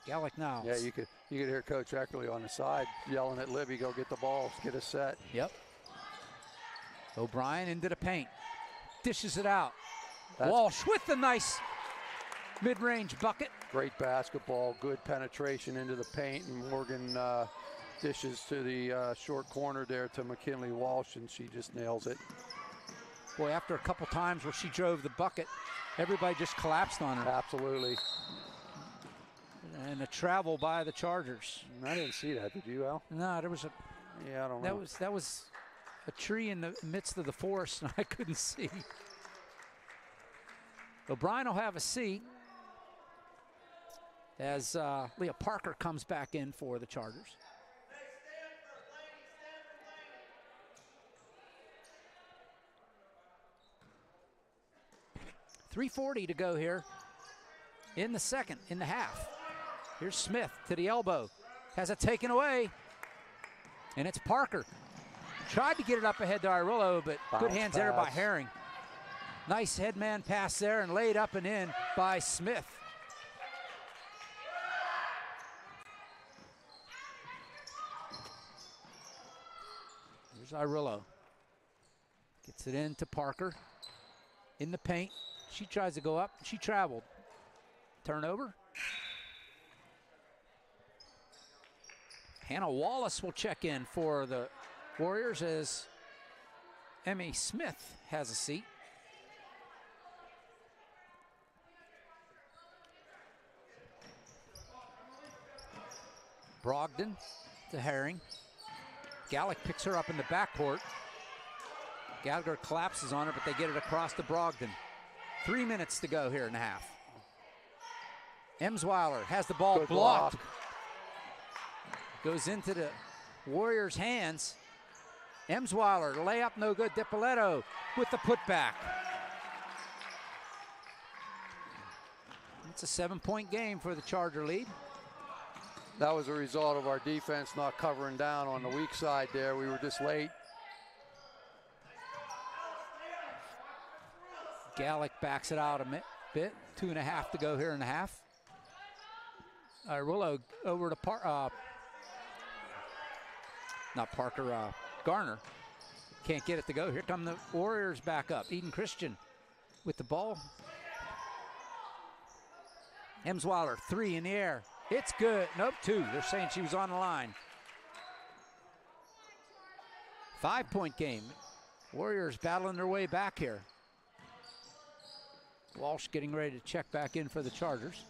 Gallic now. Yeah, you could hear Coach Eckerly on the side yelling at Libby, go get the ball, get a set. Yep. O'Brien into the paint. Dishes it out. That's Walsh with the nice mid-range bucket. Great basketball, good penetration into the paint, and Morgan dishes to the short corner there to McKinley Walsh, and she just nails it. Boy, after a couple times where she drove the bucket, everybody just collapsed on her. Absolutely. And a travel by the Chargers. I didn't see that. Did you, Al? No, there was a. Yeah, I don't know. That was a tree in the midst of the forest, and I couldn't see. O'Brien will have a seat as Leah Parker comes back in for the Chargers. .340 to go here in the second, in the half. Here's Smith to the elbow. Has it taken away. And it's Parker. Tried to get it up ahead to Irillo, but good hands there by Herring. Nice headman pass there and laid up and in by Smith. Here's Irillo. Gets it in to Parker. In the paint. She tries to go up. She traveled. Turnover. Hannah Wallace will check in for the Warriors as Emmy Smith has a seat. Brogdon to Herring. Gallic picks her up in the backcourt. Gallagher collapses on her, but they get it across to Brogdon. 3 minutes to go here in the half. Emsweiler has the ball blocked. Goes into the Warriors' hands. Emsweiler, layup no good. DiPoletto with the putback. It's a 7-point game for the Charger lead. That was a result of our defense not covering down on the weak side there. We were just late. Gallic backs it out a bit. 2.5 to go here in the half. Irillo over to Garner. Can't get it to go. Here come the Warriors back up. Eden Christian with the ball. Emsweiler, 3 in the air. It's good. Nope, 2. They're saying she was on the line. 5-point game. Warriors battling their way back here. Walsh getting ready to check back in for the Chargers.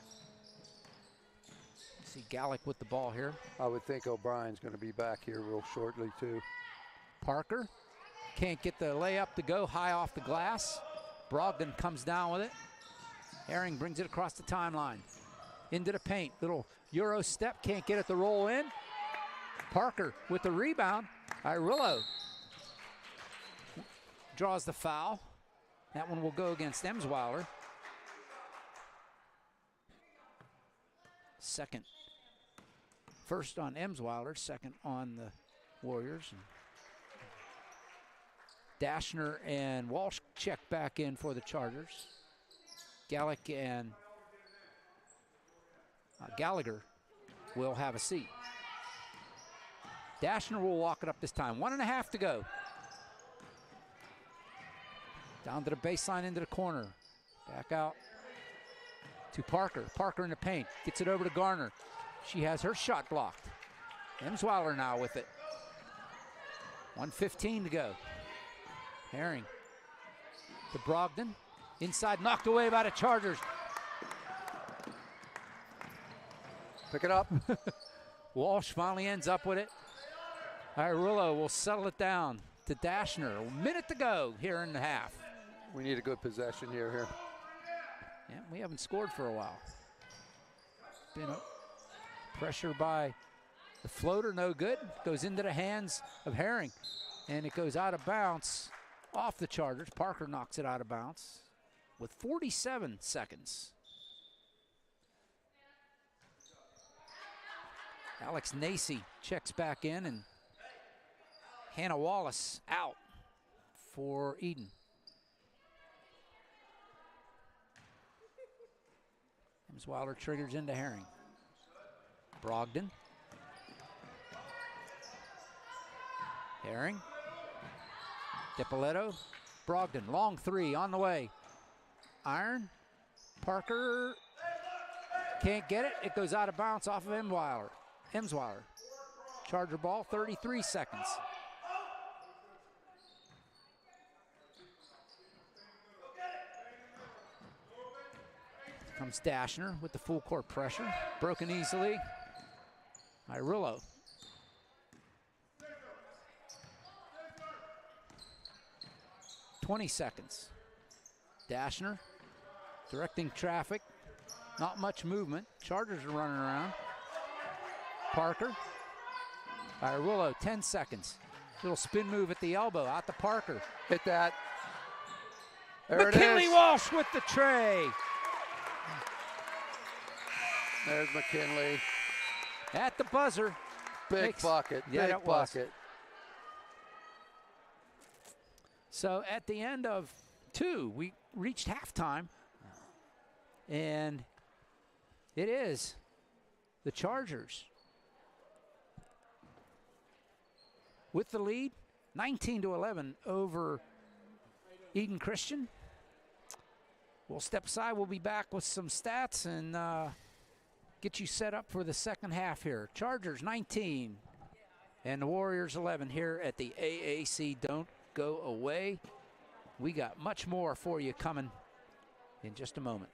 See Gallick with the ball here. I would think O'Brien's going to be back here real shortly too. Parker can't get the layup to go high off the glass. Brogdon comes down with it. Herring brings it across the timeline. Into the paint. Little Euro step. Can't get it to roll in. Parker with the rebound. Irillo draws the foul. That one will go against Emsweiler. Second. First on Emsweiler, second on the Warriors. Dashner and Walsh check back in for the Chargers. Gallick and Gallagher will have a seat. Dashner will walk it up this time. 1.5 to go. Down to the baseline, into the corner. Back out to Parker. Parker in the paint. Gets it over to Garner. She has her shot blocked. Emsweiler now with it. 1:15 to go. Herring to Brogdon. Inside, knocked away by the Chargers. Pick it up. Walsh finally ends up with it. Irillo will settle it down to Dashner. A minute to go here in the half. We need a good possession here. Yeah, we haven't scored for a while. Been a pressure by the floater, no good. Goes into the hands of Herring, and it goes out of bounds off the Chargers. Parker knocks it out of bounds with 47 seconds. Alex Nacy checks back in, and Hannah Wallace out for Eden. Emsweiler triggers into Herring. Brogdon. Herring. DiPoletto. Brogdon, long 3 on the way. Iron. Parker can't get it. It goes out of bounds off of Emsweiler. Charger ball, 33 seconds. Comes Dashner with the full court pressure. Broken easily. Irillo. Seconds. Dashner directing traffic. Not much movement. Chargers are running around. Parker. Irillo, 10 seconds. Little spin move at the elbow. Out to Parker. Hit that. There McKinley it is. Walsh with the tray. There's McKinley. At the buzzer. Big bucket. Yeah, Big that was. bucket. So at the end of 2, we reached halftime. And it is the Chargers with the lead, 19-11 over Eden Christian. We'll step aside. We'll be back with some stats and get you set up for the second half here. Chargers 19 and the Warriors 11 here at the AAC. Don't go away. We got much more for you coming in just a moment.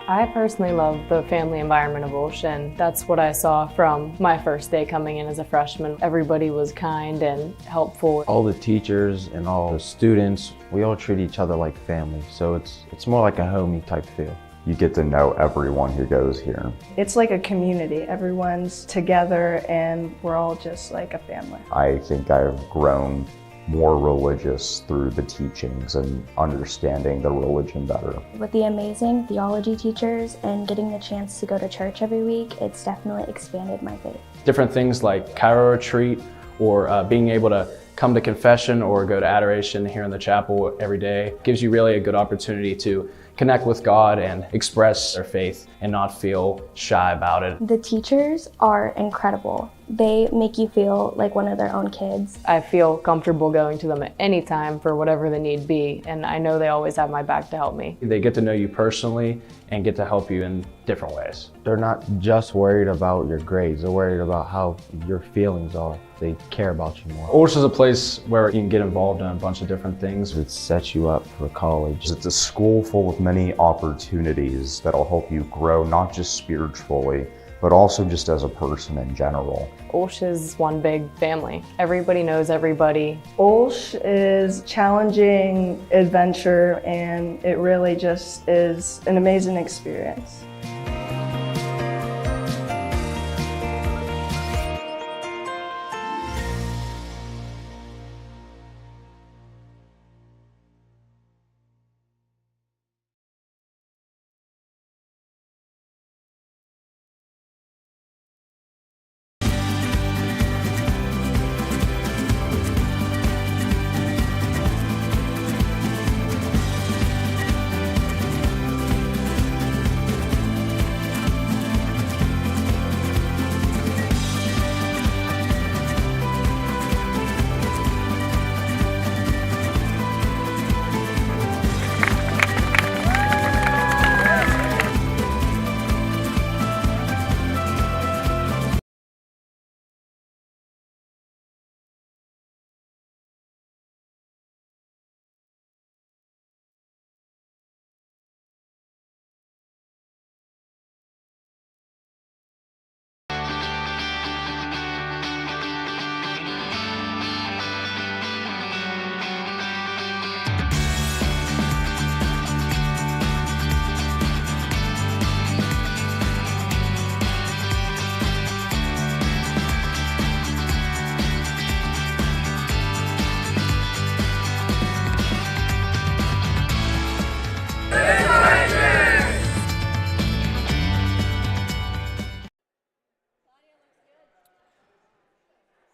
I personally love the family environment of OLSH, and that's what I saw from my first day coming in as a freshman. Everybody was kind and helpful. All the teachers and all the students, we all treat each other like family, so it's more like a homey type feel. You get to know everyone who goes here. It's like a community. Everyone's together and we're all just like a family. I think I've grown more religious through the teachings and understanding the religion better. With the amazing theology teachers and getting the chance to go to church every week, it's definitely expanded my faith. Different things like Cairo retreat or being able to come to confession or go to adoration here in the chapel every day. Gives you really a good opportunity to connect with God and express their faith and not feel shy about it. The teachers are incredible. They make you feel like one of their own kids. I feel comfortable going to them at any time for whatever the need be, and I know they always have my back to help me. They get to know you personally and get to help you in different ways. They're not just worried about your grades, they're worried about how your feelings are. They care about you more. OLSH is a place where you can get involved in a bunch of different things. It sets you up for college. It's a school full of many opportunities that'll help you grow, not just spiritually, but also just as a person in general. OLSH is one big family. Everybody knows everybody. OLSH is challenging adventure, and it really just is an amazing experience.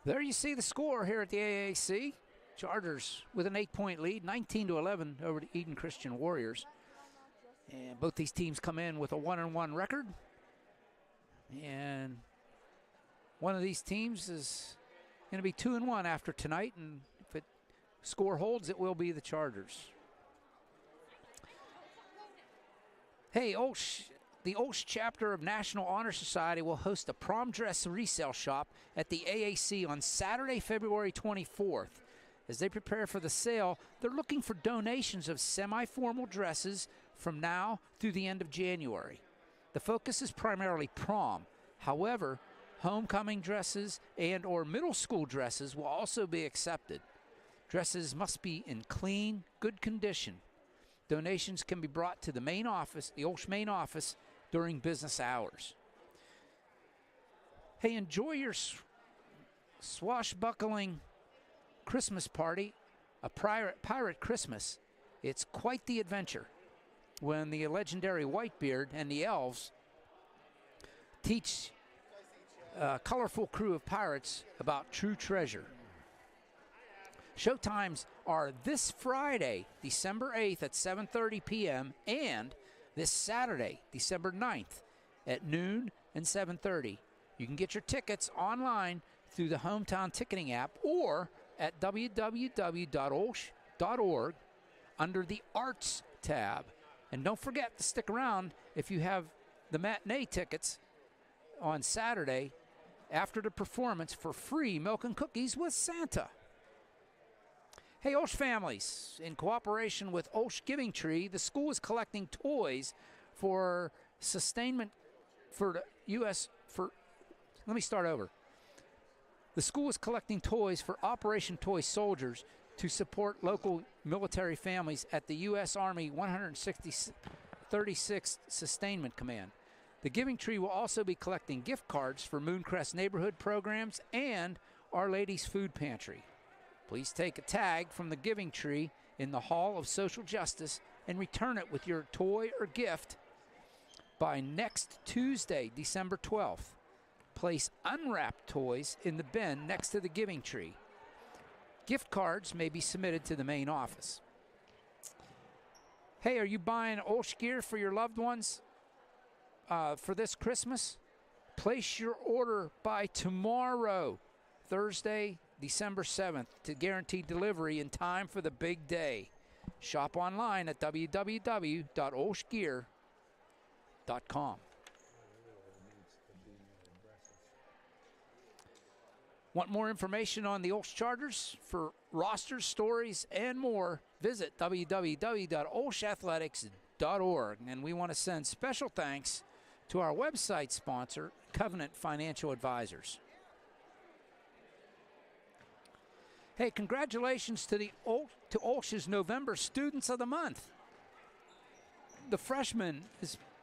There you see the score here at the AAC. Chargers with an 8-point lead, 19-11 over the Eden Christian Warriors. And both these teams come in with a 1-1 record. And one of these teams is going to be 2-1 after tonight. And if it score holds, it will be the Chargers. Hey, the OLSH chapter of National Honor Society will host a prom dress resale shop at the AAC on Saturday, February 24th. As they prepare for the sale, they're looking for donations of semi-formal dresses from now through the end of January. The focus is primarily prom. However, homecoming dresses and/or middle school dresses will also be accepted. Dresses must be in clean, good condition. Donations can be brought to the main office, the OLSH main office, during business hours. Hey, enjoy your swashbuckling Christmas party, a pirate Christmas. It's quite the adventure when the legendary Whitebeard and the elves teach a colorful crew of pirates about true treasure. Showtimes are this Friday, December 8th at 7:30 p.m. and this Saturday, December 9th at noon and 7:30. You can get your tickets online through the Hometown Ticketing app or at www.olsh.org under the Arts tab. And don't forget to stick around if you have the matinee tickets on Saturday after the performance for free milk and cookies with Santa. Hey, OLSH families, in cooperation with OLSH Giving Tree, the school is collecting toys for sustainment for the U.S. Let me start over. The school is collecting toys for Operation Toy Soldiers to support local military families at the U.S. Army 136th Sustainment Command. The Giving Tree will also be collecting gift cards for Mooncrest neighborhood programs and Our Lady's Food Pantry. Please take a tag from the Giving Tree in the Hall of Social Justice and return it with your toy or gift by next Tuesday, December 12th. Place unwrapped toys in the bin next to the Giving Tree. Gift cards may be submitted to the main office. Hey, are you buying OLSH gear for your loved ones for this Christmas? Place your order by tomorrow, Thursday, December 7th, to guarantee delivery in time for the big day. Shop online at www.olshgear.com. Want more information on the OLSH Chargers? For rosters, stories, and more, visit www.olshathletics.org. And we want to send special thanks to our website sponsor, Covenant Financial Advisors. Hey, congratulations to OLSH's November Students of the Month. The freshman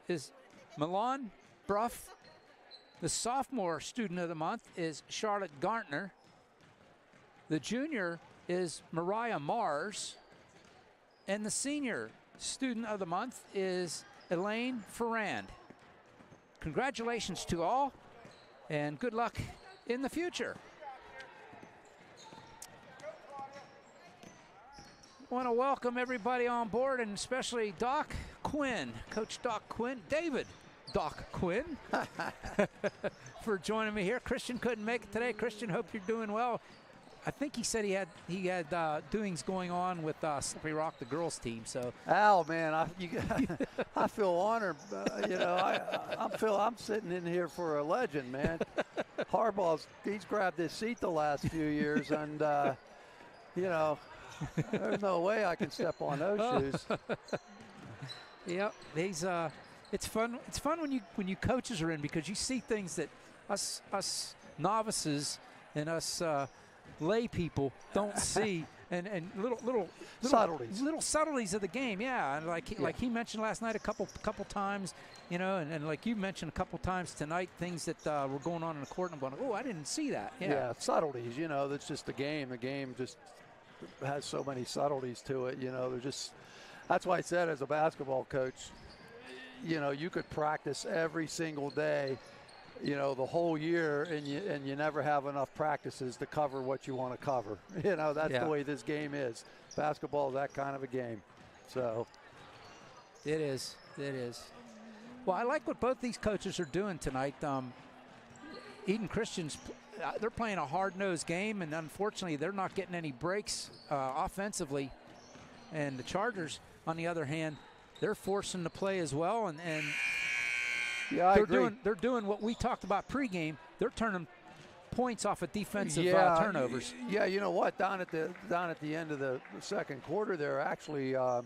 is Milan Bruff. The sophomore Student of the Month is Charlotte Gartner. The junior is Mariah Mars. And the senior Student of the Month is Elaine Ferrand. Congratulations to all, and good luck in the future. I want to welcome everybody on board, and especially Doc Quinn, Coach Doc Quinn, David Doc Quinn, for joining me here. Christian couldn't make it today. Christian, hope you're doing well. I think he said he had doings going on with Slippery Rock, the girls team. So Al, man, I feel honored. I'm sitting in here for a legend, man. He's grabbed his seat the last few years, and there's no way I can step on those shoes. Yep, it's fun. It's fun when you coaches are in, because you see things that us novices and us lay people don't see, and little subtleties of the game. Yeah, and like he mentioned last night a couple times, and like you mentioned a couple times tonight, things that were going on in the court, and I'm going, oh, I didn't see that. Yeah, subtleties. That's just the game. The game just has so many subtleties to it. That's why I said, as a basketball coach, you could practice every single day, the whole year, and you never have enough practices to cover what you want to cover. That's the way this game is. Basketball is that kind of a game. So it is. Well, I like what both these coaches are doing tonight. Eden Christian's, they're playing a hard-nosed game, and unfortunately they're not getting any breaks offensively. And the Chargers, on the other hand, they're forcing the play as well, and yeah, I agree. They're doing what we talked about pregame. They're turning points off of defensive turnovers. Yeah, you know what? Down at the end of the second quarter, there actually, I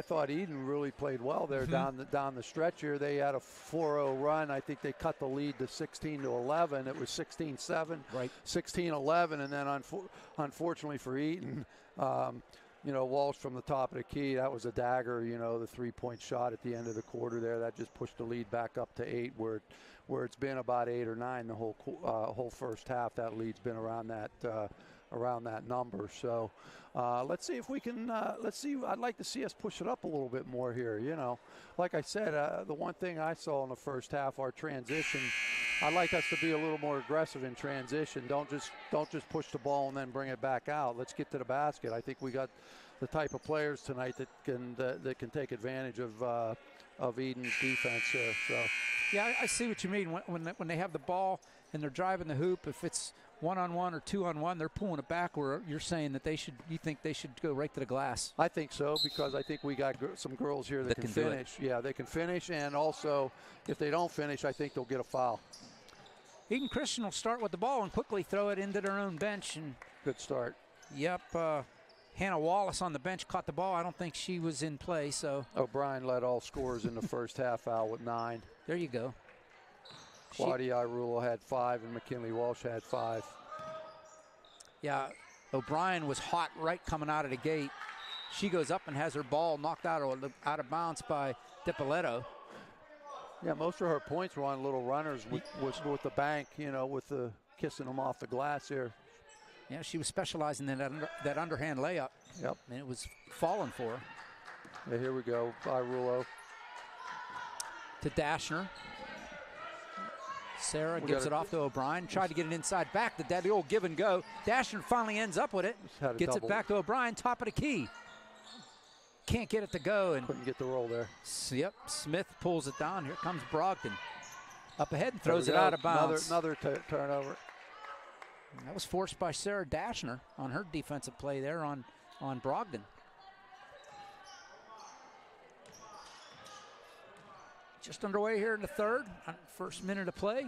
thought Eden really played well there down the stretch here. They had a 4-0 run. I think they cut the lead to 16-11. It was 16-7, right? 16-11, and then unfortunately for Eden, Walsh from the top of the key, that was a dagger, the three-point shot at the end of the quarter there. That just pushed the lead back up to 8, where it's been about 8 or 9 the whole first half. That lead's been around that number. So let's see if we can, I'd like to see us push it up a little bit more here. Like I said, the one thing I saw in the first half, our transition, I'd like us to be a little more aggressive in transition. Don't just push the ball and then bring it back out. Let's get to the basket. I think we got the type of players tonight that can take advantage of Eden's defense here. So yeah, I see what you mean. When they have the ball and they're driving the hoop, if it's 1-on-1 or 2-on-1, they're pulling it back. Where you're saying that you think they should go right to the glass. I think so, because I think we got some girls here that can finish. Yeah, they can finish, and also if they don't finish, I think they'll get a foul. Eden Christian will start with the ball and quickly throw it into their own bench. And good start. Yep. Hannah Wallace on the bench caught the ball. I don't think she was in play. So O'Brien led all scorers in the first half out with 9. There you go. Claudia Irulo had 5, and McKinley Walsh had 5. Yeah, O'Brien was hot right coming out of the gate. She goes up and has her ball knocked out of bounds by DiPoletto. Yeah, most of her points were on little runners with the bank, with the kissing them off the glass here. Yeah, she was specializing in that underhand layup. Yep. And it was falling for her. Yeah, here we go. Irulo. To Dashner. Sarah gives it off to O'Brien. Tried to get it inside back. The old give and go. Dashner finally ends up with it. Gets it back to O'Brien. Top of the key. Can't get it to go. And couldn't get the roll there. Yep. Smith pulls it down. Here comes Brogdon. Up ahead and throws it out of bounds. Another turnover. That was forced by Sarah Dashner on her defensive play there on Brogdon. Just underway here in the third. First minute of play.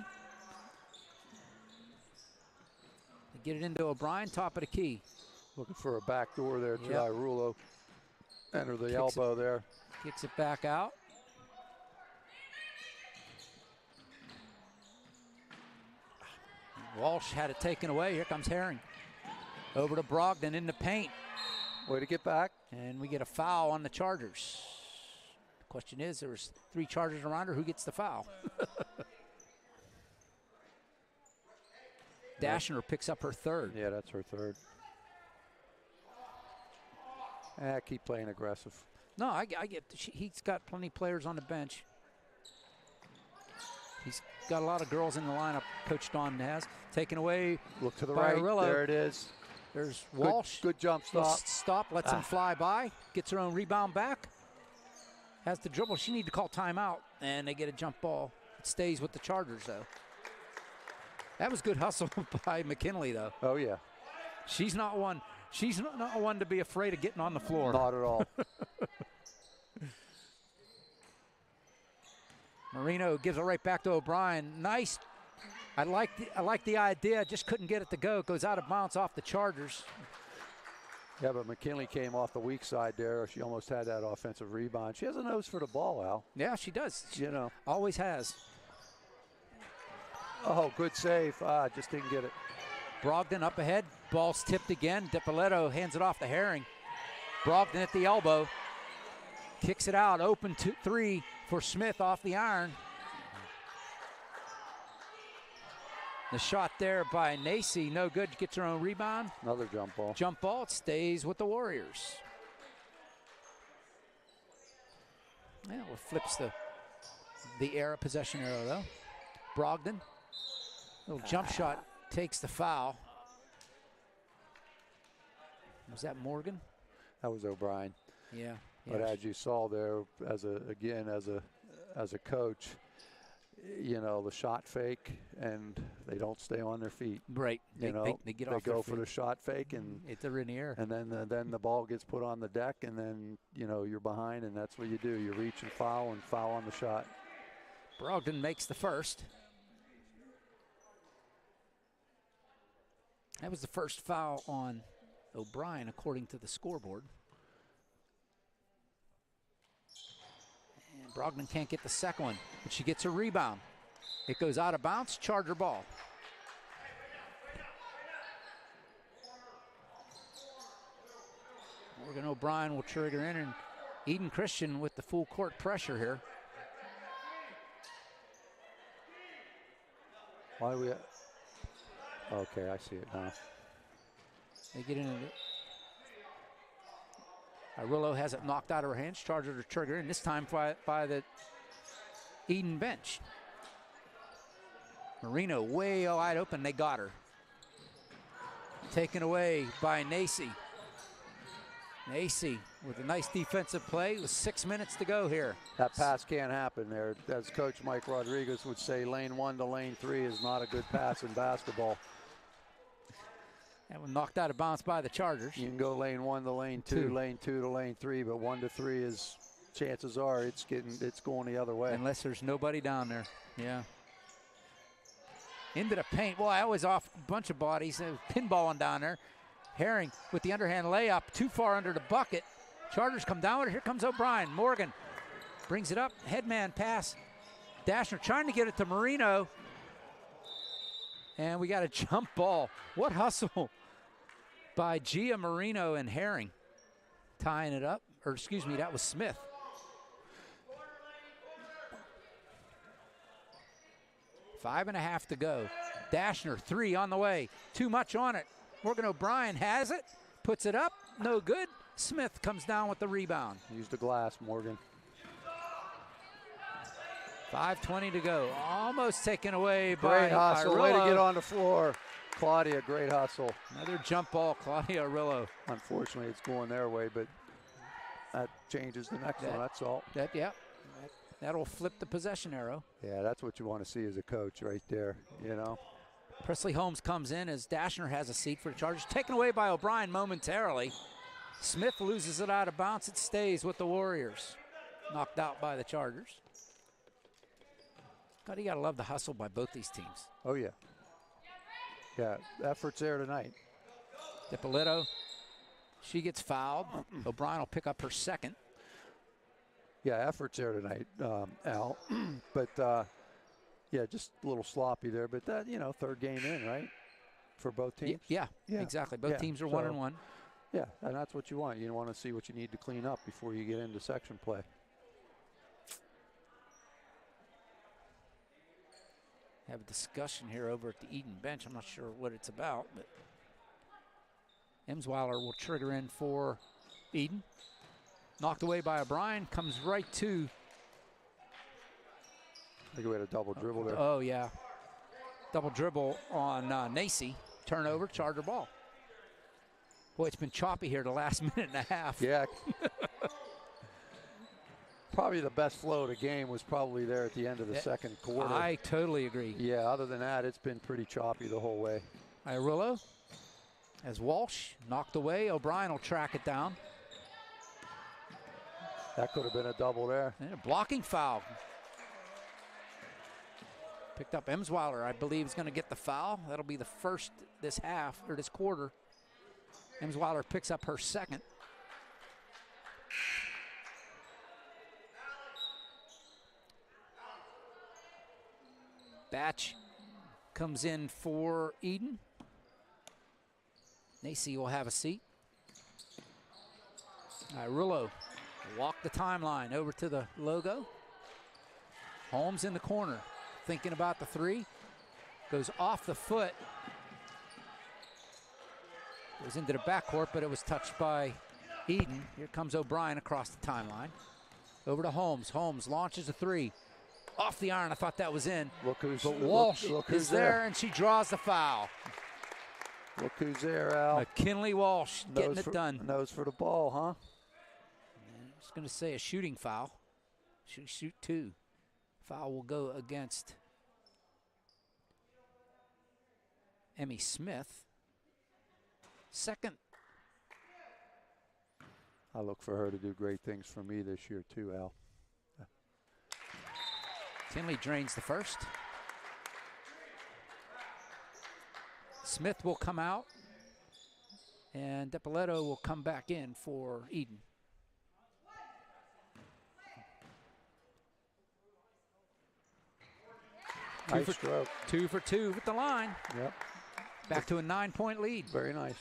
They get it into O'Brien, top of the key. Looking for a back door there to Irulo. Enter the elbow there. Kicks it back out. Walsh had it taken away. Here comes Herring. Over to Brogdon in the paint. Way to get back. And we get a foul on the Chargers. The question is, there was 3 Chargers around her. Who gets the foul? Dashner picks up her third. Yeah, that's her third. Keep playing aggressive. No, I get. He's got plenty of players on the bench. He's got a lot of girls in the lineup. Coach Don has taken away. Look to the by right. Arillo. There it is. There's Walsh. Good jump stop. Lets him fly by. Gets her own rebound back. Has the dribble. She need to call timeout, and they get a jump ball. It stays with the Chargers though. That was good hustle by McKinley though. Oh yeah. She's not one. She's not one to be afraid of getting on the floor. Not at all. Marino gives it right back to O'Brien. Nice. I like the idea. Just couldn't get it to go. It goes out of bounds off the Chargers. Yeah, but McKinley came off the weak side there. She almost had that offensive rebound. She has a nose for the ball, Al. Yeah, she does. She know. Always has. Oh, good save. Just didn't get it. Brogdon up ahead. Ball's tipped again. DiPoletto hands it off to Herring. Brogdon at the elbow. Kicks it out. Open 3 for Smith off the iron. The shot there by Nacy, no good. Gets her own rebound. Another jump ball. Jump ball. It stays with the Warriors. Yeah, well, flips the possession arrow though. Brogdon, little jump shot, takes the foul. Was that Morgan? That was O'Brien. Yeah. But as you saw there, as a coach, you know, the shot fake, and they don't stay on their feet. Right. They get off. They go for the shot fake, and they're in the air. And then the ball gets put on the deck, and then you're behind, and that's what you do. You reach and foul on the shot. Brogdon makes the first. That was the first foul on O'Brien, according to the scoreboard. And Brogdon can't get the second one, but she gets a rebound. It goes out of bounds, Charger ball. Morgan O'Brien will trigger in, and Eden Christian with the full court pressure here. Why do we? Okay, I see it now. They get into it. Arillo has it knocked out of her hands. Charger to trigger in, this time by the Eden bench. Marino way wide open. They got her. Taken away by Nacy. Nacy with a nice defensive play with 6 minutes to go here. That pass can't happen there. As Coach Mike Rodriguez would say, lane 1 to lane 3 is not a good pass in basketball. That one knocked out of bounds by the Chargers. You can go lane 1 to lane 2, lane 2 to lane 3, but 1 to 3 is, chances are it's going the other way. Unless there's nobody down there. Yeah. Into the paint. Boy, I was off a bunch of bodies. Pinballing down there. Herring with the underhand layup, too far under the bucket. Chargers come down with it. Here comes O'Brien. Morgan brings it up. Headman pass. Dashner trying to get it to Marino. And we got a jump ball. What hustle by Gia Marino and Herring. Tying it up. Or excuse me, that was Smith. Five and a half to go. Dashner, 3 on the way. Too much on it. Morgan O'Brien has it. Puts it up. No good. Smith comes down with the rebound. Use the glass, Morgan. 5:20 to go. Almost taken away Great by hustle. Irillo. Way to get on the floor. Claudia, great hustle. Another jump ball, Claudia Arillo. Unfortunately, it's going their way, but that changes the next one, that's all. That'll flip the possession arrow. Yeah, that's what you want to see as a coach right there, you know. Presley Holmes comes in as Dashner has a seat for the Chargers. Taken away by O'Brien momentarily. Smith loses it out of bounds. It stays with the Warriors. Knocked out by the Chargers. God, you got to love the hustle by both these teams. Oh, yeah. Yeah, effort's there tonight. Dippolito, she gets fouled. O'Brien will pick up her second. Yeah, effort's there tonight, Al. But, yeah, just a little sloppy there. But that, you know, third game in, right? For both teams? Yeah, exactly. Both teams are 1-1. Yeah, and that's what you want. You want to see what you need to clean up before you get into section play. Have a discussion here over at the Eden bench. I'm not sure what it's about, but Emsweiler will trigger in for Eden. Knocked away by O'Brien, comes right to. I think we had a double dribble there. Oh, yeah. Double dribble on Nacy. Turnover, Charger ball. Boy, it's been choppy here the last minute and a half. Yeah. Probably the best flow of the game was probably there at the end of the second quarter. I totally agree. Yeah, other than that, it's been pretty choppy the whole way. Irillo as Walsh knocked away. O'Brien will track it down. That could have been a double there. And a blocking foul. Picked up Emsweiler, I believe, is going to get the foul. That'll be the first this half, or this quarter. Emsweiler picks up her second. Batch comes in for Eden. Nacy will have a seat. Irillo walk the timeline over to the logo. Holmes in the corner, thinking about the three. Goes off the foot. Goes into the backcourt, but it was touched by Eden. Here comes O'Brien across the timeline. Over to Holmes. Holmes launches a three. Off the iron, I thought that was in. Look who's, but Walsh look is there, and she draws the foul. Look who's there, Al. McKinley Walsh getting it done. Nose for the ball, huh? I'm just going to say a shooting foul. Shoot two. Foul will go against Emmy Smith. Second. I look for her to do great things for me this year too, Al. Tinley drains the first. Smith will come out, and Dippolito will come back in for Eden. Nice stroke. 2 for 2 with the line. Yep. Back to a 9-point lead. Very nice.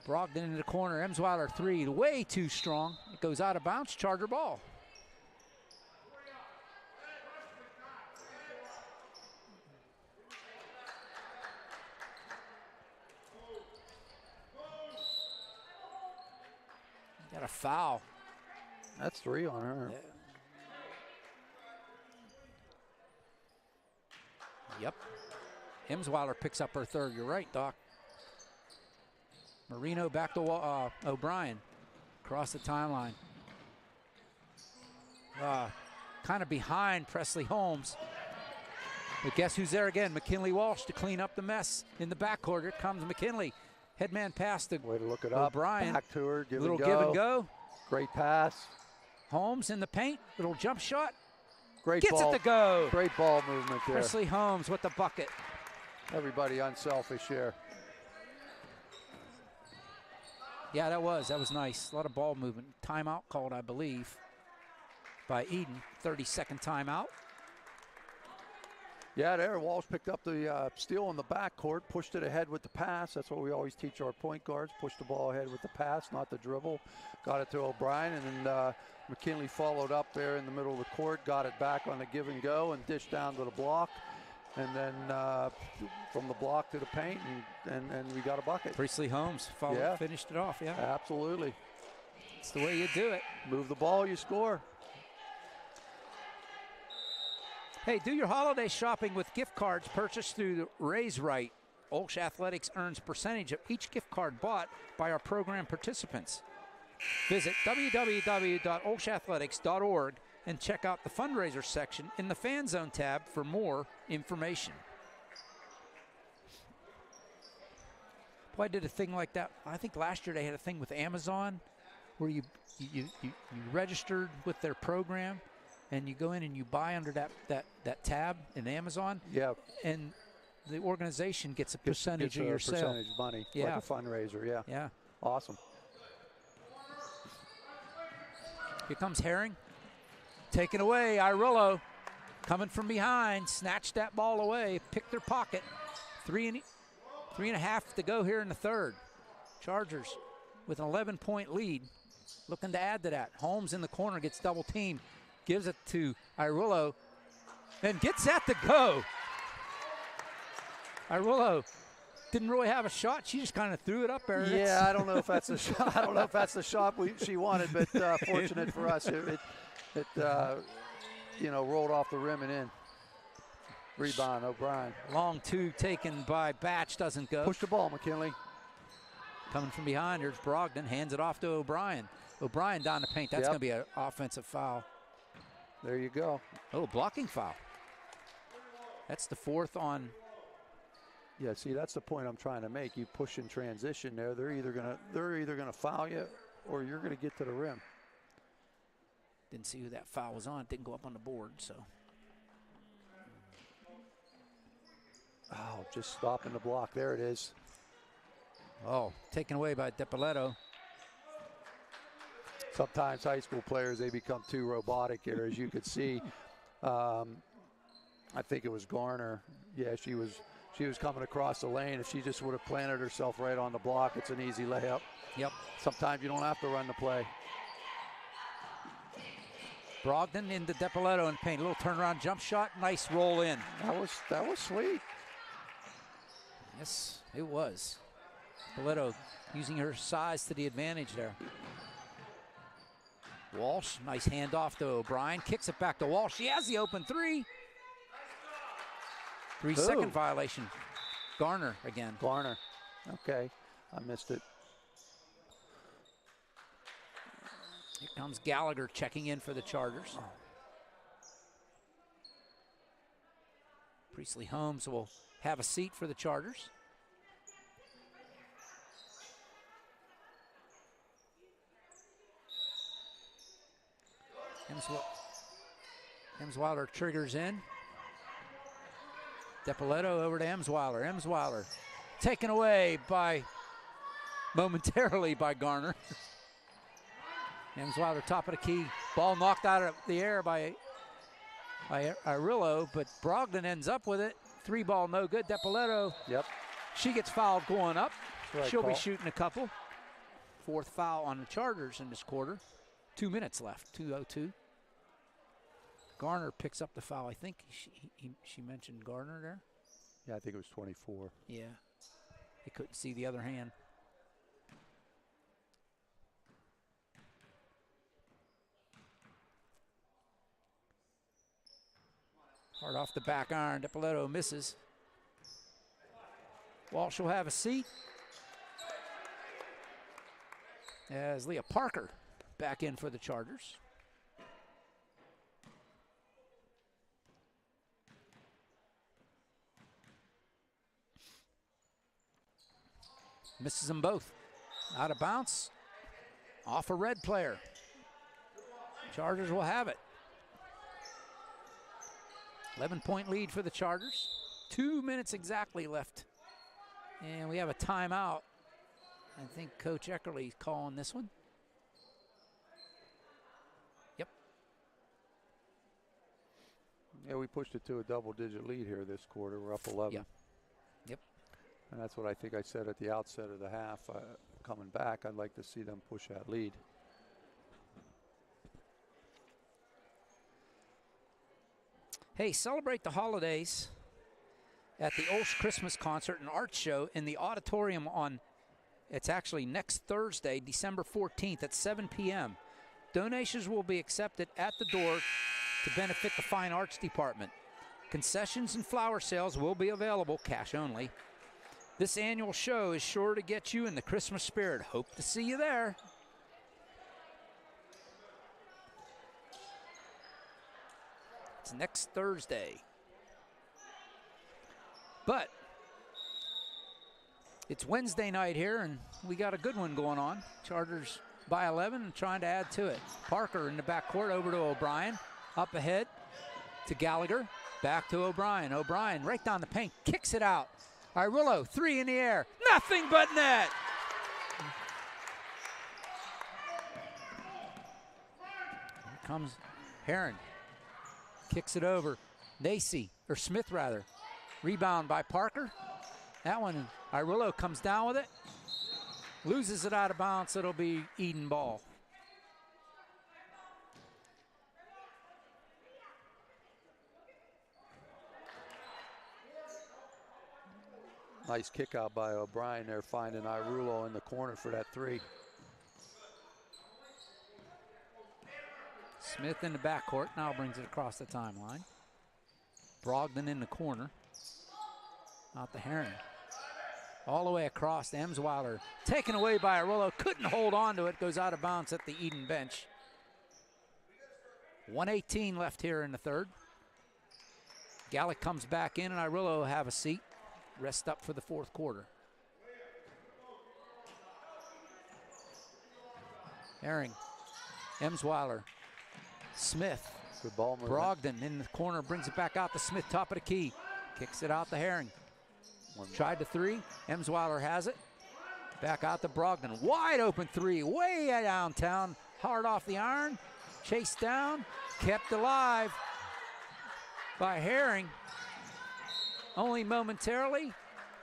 Brogdon in the corner. Emsweiler three, way too strong. It goes out of bounds. Charger ball. Got a foul. That's three on her. Yeah. Yep. Emsweiler picks up her third. You're right, Doc. Marino back to O'Brien. Across the timeline. Kind of behind Presley Holmes. But guess who's there again? McKinley Walsh to clean up the mess in the backcourt. Here comes McKinley. Headman pass to way to look it O'Brien. Up. Back to her. Give little and go. give and go. Great pass. Holmes in the paint. Little jump shot. Great Gets ball. it to go. Great ball movement there. Presley Holmes with the bucket. Everybody unselfish here. Yeah, that was nice. A lot of ball movement. Timeout called, I believe, by Eden. 30-second timeout. Yeah, there, Walsh picked up the steal in the backcourt, pushed it ahead with the pass. That's what we always teach our point guards, push the ball ahead with the pass, not the dribble. Got it to O'Brien, and then McKinley followed up there in the middle of the court, got it back on the give and go, and dished down to the block. And then from the block to the paint, and we got a bucket. Presley Holmes finished it off, yeah. Absolutely. It's the way you do it. Move the ball, you score. Hey, do your holiday shopping with gift cards purchased through the Raise Right. OLSH Athletics earns percentage of each gift card bought by our program participants. Visit www.olshathletics.org and check out the fundraiser section in the Fan Zone tab for more information. Boy, I did a thing like that. I think last year they had a thing with Amazon where you registered with their program and you go in and you buy under that tab in Amazon. Yeah. And the organization gets a percentage of your sale. Percentage money, yeah. like a fundraiser, yeah. Yeah. Awesome. Here comes Herring. Taken away, Irillo coming from behind, snatched that ball away, picked their pocket. 3.5 to go here in the third. Chargers with an 11-point lead, looking to add to that. Holmes in the corner gets double teamed, gives it to Irillo, and gets that to go. Irillo didn't really have a shot. She just kind of threw it up there. Yeah, I don't know if that's a shot. I don't know if that's the shot she wanted, but fortunate for us, it rolled off the rim and in. Rebound, O'Brien. Long two taken by Batch, doesn't go. Push the ball, McKinley. Coming from behind, here's Brogdon, hands it off to O'Brien. O'Brien down the paint. That's going to be an offensive foul. There you go. Oh, blocking foul. That's the fourth on. Yeah, see, that's the point I'm trying to make. You push in transition there. They're either gonna foul you, or you're gonna get to the rim. Didn't see who that foul was on. It didn't go up on the board, so. Oh, just stopping the block. There it is. Oh, taken away by DiPoletto. Sometimes high school players, they become too robotic here, as you could see. I think it was Garner. Yeah, she was coming across the lane. If she just would have planted herself right on the block, it's an easy layup. Yep. Sometimes you don't have to run the play. Brogdon into DiPoletto in paint. A little turnaround jump shot. Nice roll in. That was sweet. Yes, it was. DiPoletto using her size to the advantage there. Walsh, nice handoff to O'Brien. Kicks it back to Walsh. She has the open three. 3-second violation. Garner again. Garner. Okay, I missed it. Here comes Gallagher checking in for the Chargers. Priestley Holmes will have a seat for the Chargers. Emsweiler triggers in. DiPoletto over to Emsweiler. Emsweiler taken away momentarily by Garner. Emsweiler top of the key. Ball knocked out of the air by Irillo, but Brogdon ends up with it. 3-ball no good. DiPoletto. Yep. She gets fouled going up. Right, she'll call. be shooting a couple. Fourth foul on the Chargers in this quarter. 2 minutes left. 2:02. Garner picks up the foul. I think she mentioned Garner there. Yeah, I think it was 24. Yeah. They couldn't see the other hand. Hard off the back iron. DiPoletto misses. Walsh will have a seat. As Leah Parker back in for the Chargers. Misses them both. Out of bounce. Off a red player. Chargers will have it. 11-point lead for the Chargers. 2 minutes exactly left. And we have a timeout. I think Coach Eckerly's calling this one. Yep. Yeah, we pushed it to a double-digit lead here this quarter. We're up 11. Yep. Yep. And that's what I think I said at the outset of the half. Coming back, I'd like to see them push that lead. Hey, celebrate the holidays at the OLSH Christmas Concert and Art Show in the auditorium on It's actually next Thursday, December 14th at 7 p.m. Donations will be accepted at the door to benefit the Fine Arts Department. Concessions and flower sales will be available, cash only. This annual show is sure to get you in the Christmas spirit. Hope to see you there. It's next Thursday. But it's Wednesday night here, and we got a good one going on. Chargers by 11 and trying to add to it. Parker in the backcourt over to O'Brien. Up ahead to Gallagher. Back to O'Brien. O'Brien right down the paint. Kicks it out. Irillo, 3 in the air. Nothing but net. Here comes Herring. Kicks it over. Nacy, or Smith rather. Rebound by Parker. That one, Irillo comes down with it. Loses it out of bounds. It'll be Eden ball. Nice kick out by O'Brien there, finding Irillo in the corner for that 3. Smith in the backcourt, now brings it across the timeline. Brogdon in the corner. Out the Herring. All the way across to Emsweiler. Taken away by Irillo, couldn't hold on to it, goes out of bounds at the Eden bench. 1:18 left here in the third. Gallick comes back in and Irillo will have a seat. Rest up for the fourth quarter. Herring, Emsweiler, Smith, good ball movement. Brogdon in the corner, brings it back out to Smith, top of the key. Kicks it out to Herring. Tried to 3, Emsweiler has it. Back out to Brogdon, wide open 3, way downtown, hard off the iron. Chased down, kept alive by Herring. Only momentarily,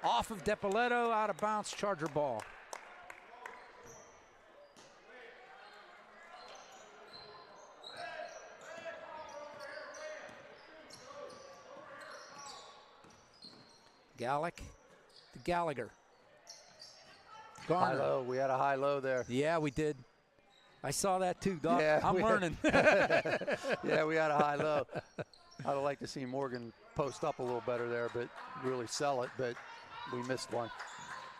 off of Depoletto, out of bounds, Charger ball. Gallick to Gallagher. Garner. High-low, we had a high-low there. Yeah, we did. I saw that too, Doc. Yeah, I'm learning. Yeah, we had a high-low. I'd like to see Morgan post up a little better there, but really sell it, but we missed one.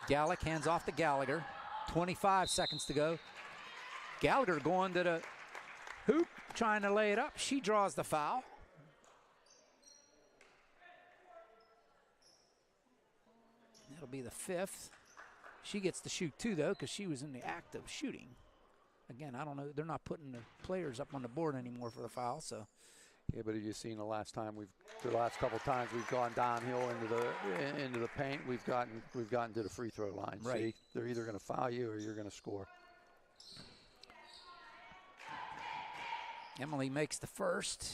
Gallick hands off to Gallagher. 25 seconds to go. Gallagher going to the hoop, trying to lay it up. She draws the foul. That'll be the 5th. She gets to shoot 2, though, because she was in the act of shooting. Again, I don't know. They're not putting the players up on the board anymore for the foul, so. Yeah, but have you seen the last couple of times we've gone downhill into the paint, we've gotten to the free throw line. Right. See, they're either going to foul you or you're going to score. Emily makes the first.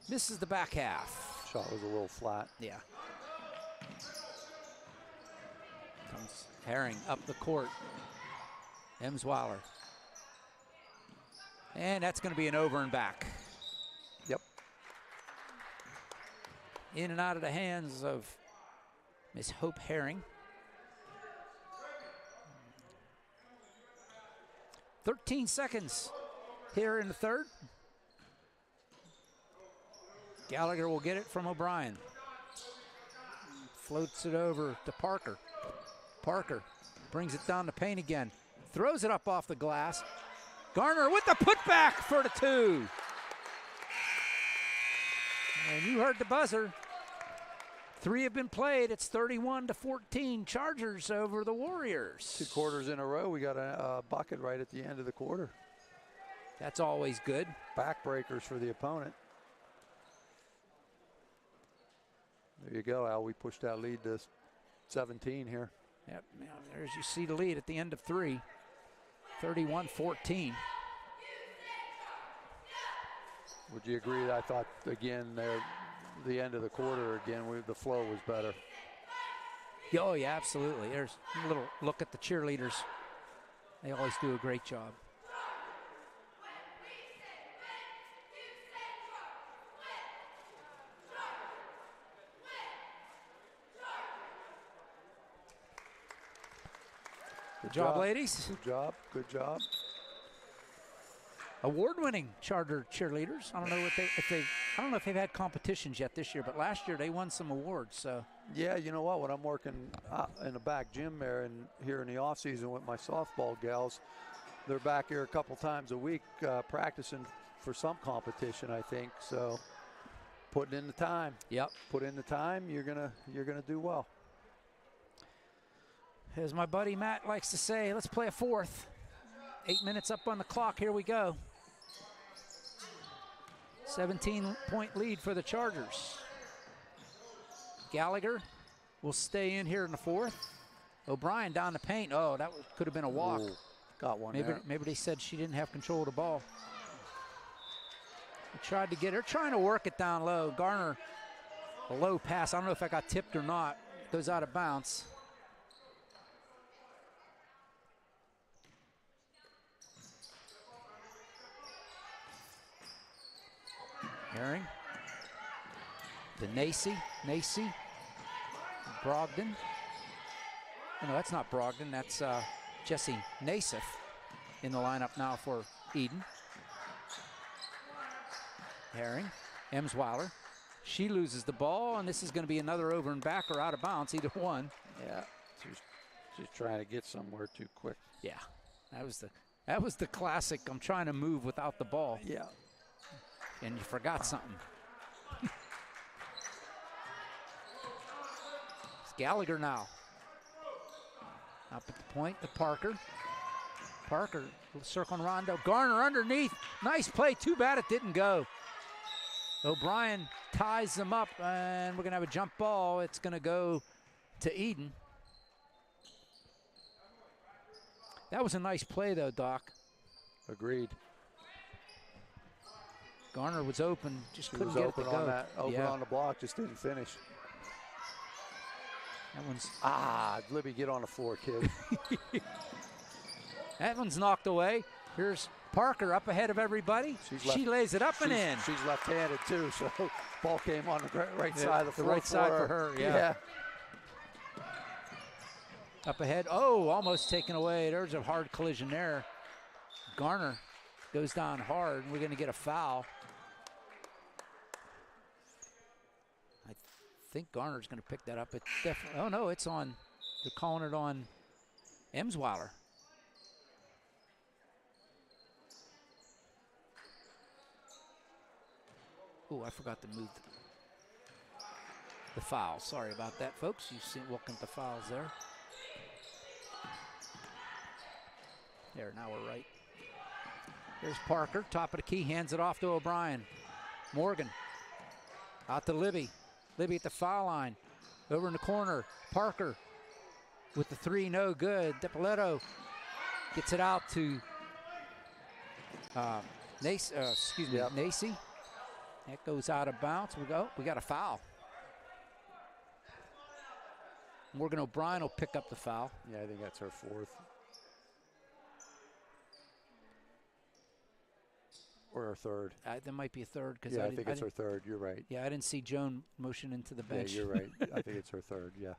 Misses the back half. Shot was a little flat. Yeah. Comes Herring up the court. Emsweiler. And that's going to be an over and back. Yep. In and out of the hands of Miss Hope Herring. 13 seconds here in the third. Gallagher will get it from O'Brien. Floats it over to Parker. Parker brings it down the paint again. Throws it up off the glass. Garner with the putback for the 2. And you heard the buzzer. 3 have been played. It's 31-14. Chargers over the Warriors. 2 quarters in a row. We got a bucket right at the end of the quarter. That's always good. Backbreakers for the opponent. There you go, Al. We pushed that lead to 17 here. Yep. Now there's you see the lead at the end of 3. 31-14. Would you agree? I thought, again, there, the end of the quarter, again, the flow was better. Oh, yeah, absolutely. There's a little look at the cheerleaders. They always do a great job. Good job, ladies. Good job. Good job. Award-winning Charter cheerleaders. I don't know if they've had competitions yet this year, but last year they won some awards. So yeah, you know what? When I'm working in the back gym there and here in the off season with my softball gals, they're back here a couple times a week practicing for some competition, I think. So putting in the time. Yep. Put in the time, you're gonna do well. As my buddy Matt likes to say, let's play a fourth. 8 minutes up on the clock. Here we go. 17-point lead for the Chargers. Gallagher will stay in here in the fourth. O'Brien down the paint. Oh, that could have been a walk. Ooh, got one there. Maybe they said she didn't have control of the ball. They tried to get her, trying to work it down low. Garner, a low pass. I don't know if I got tipped or not. Goes out of bounds. Herring to Nacy. Brogdon. Oh, no, that's not Brogdon. That's Jesse Nassif in the lineup now for Eden. Herring. Emsweiler. She loses the ball, and this is going to be another over and back or out of bounds, either one. Yeah, she's trying to get somewhere too quick. Yeah, that was the classic. I'm trying to move without the ball. Yeah. And you forgot something. It's Gallagher now. Up at the point to Parker. Parker circling Rondo. Garner underneath. Nice play. Too bad it didn't go. O'Brien ties them up, and we're going to have a jump ball. It's going to go to Eden. That was a nice play, though, Doc. Agreed. Garner was open, just couldn't get it to go. Open on the block, just didn't finish. That one's Libby, get on the floor, kid. That one's knocked away. Here's Parker up ahead of everybody. She lays it up and in. She's left-handed too, so ball came on the right side of the floor. The right side for her, yeah. Up ahead. Oh, almost taken away. There's a hard collision there. Garner goes down hard, and we're going to get a foul. I think Garner's going to pick that up. It's definitely. Oh no, it's on. They're calling it on Emsweiler. Oh, I forgot to move the foul. Sorry about that, folks. You've seen looking at the fouls there. There, now we're right. Here's Parker, top of the key, hands it off to O'Brien. Morgan, out to Libby. Libby at the foul line. Over in the corner, Parker with the three, no good. Depoletto gets it out to Nacy. That goes out of bounds. We got a foul. Morgan O'Brien will pick up the foul. Yeah, I think that's her fourth. Or her third. That might be a third. Yeah, I think it's her third. You're right. Yeah, I didn't see Joan motion into the bench. Yeah, you're right. I think it's her third, yeah.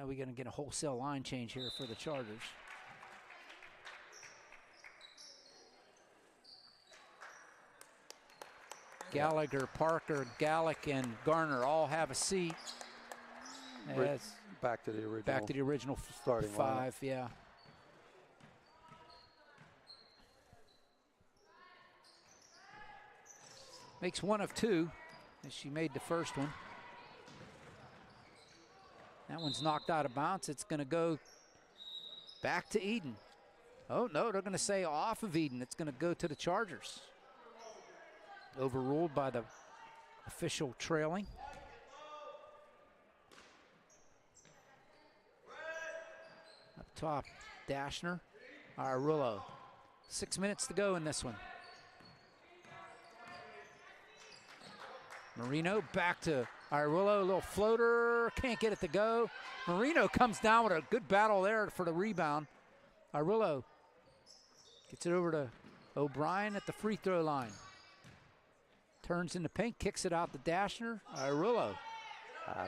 We're going to get a wholesale line change here for the Chargers. Gallagher, Parker, Gallick, and Garner all have a seat. Back to the original. Back to the original starting five, lineup. yeah. Makes one of two, as she made the first one. That one's knocked out of bounds. It's going to go back to Eden. Oh, no, they're going to say off of Eden. It's going to go to the Chargers. Overruled by the official trailing. Up top, Dashner, Arillo. 6 minutes to go in this one. Marino back to Arillo, a little floater, can't get it to go. Marino comes down with a good battle there for the rebound. Arillo gets it over to O'Brien at the free throw line. Turns in the paint, kicks it out to Dashner. Arillo.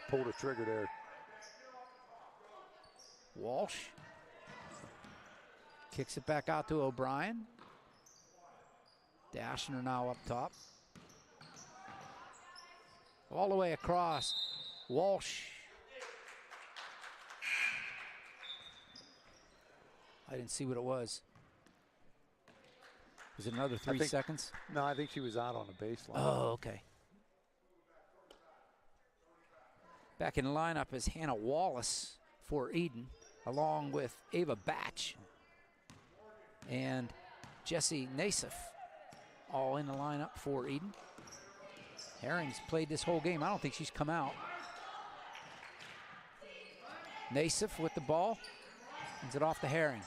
Pulled a trigger there. Walsh kicks it back out to O'Brien. Dashner now up top. All the way across. Walsh. I didn't see what it was. Was it another 3 seconds? No, I think she was out on the baseline. Oh, okay. Back in the lineup is Hannah Wallace for Eden, along with Ava Batch and Jessie Nasif, all in the lineup for Eden. Herring's played this whole game. I don't think she's come out. Nasif with the ball. Hands it off to Herring.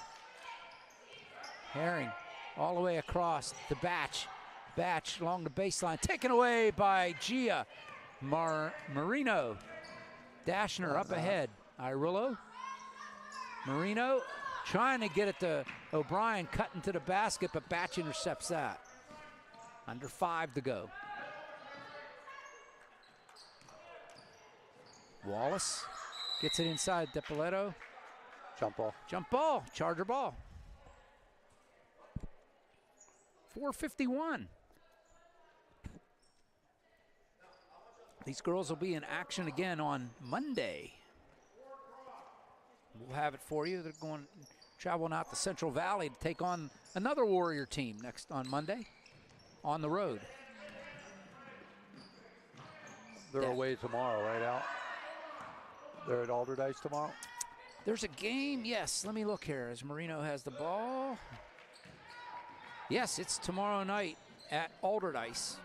Herring all the way across to Batch. Batch along the baseline. Taken away by Gia Marino. Dashner up ahead. Irillo. Marino trying to get it to O'Brien, cutting to the basket, but Batch intercepts that. Under 5 to go. Wallace gets it inside Depoletto. Jump ball. Jump ball. Charger ball. 4:51. These girls will be in action again on Monday. We'll have it for you. They're traveling out to Central Valley to take on another Warrior team next on Monday on the road. They're away tomorrow, right, Al? They're at Alderdice tomorrow? There's a game, yes. Let me look here as Marino has the ball. Yes, it's tomorrow night at Alderdice.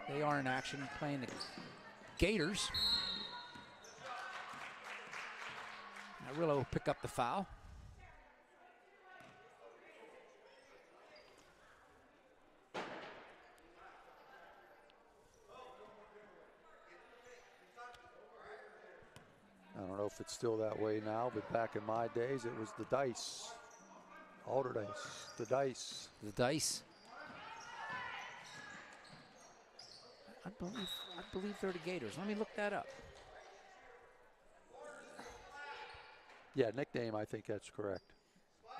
They are in action playing the Gators. Arillo will pick up the foul. I don't know if it's still that way now, but back in my days, it was the dice. Alderdice, the dice. The dice. I believe they're the Gators. Let me look that up. Yeah, nickname, I think that's correct.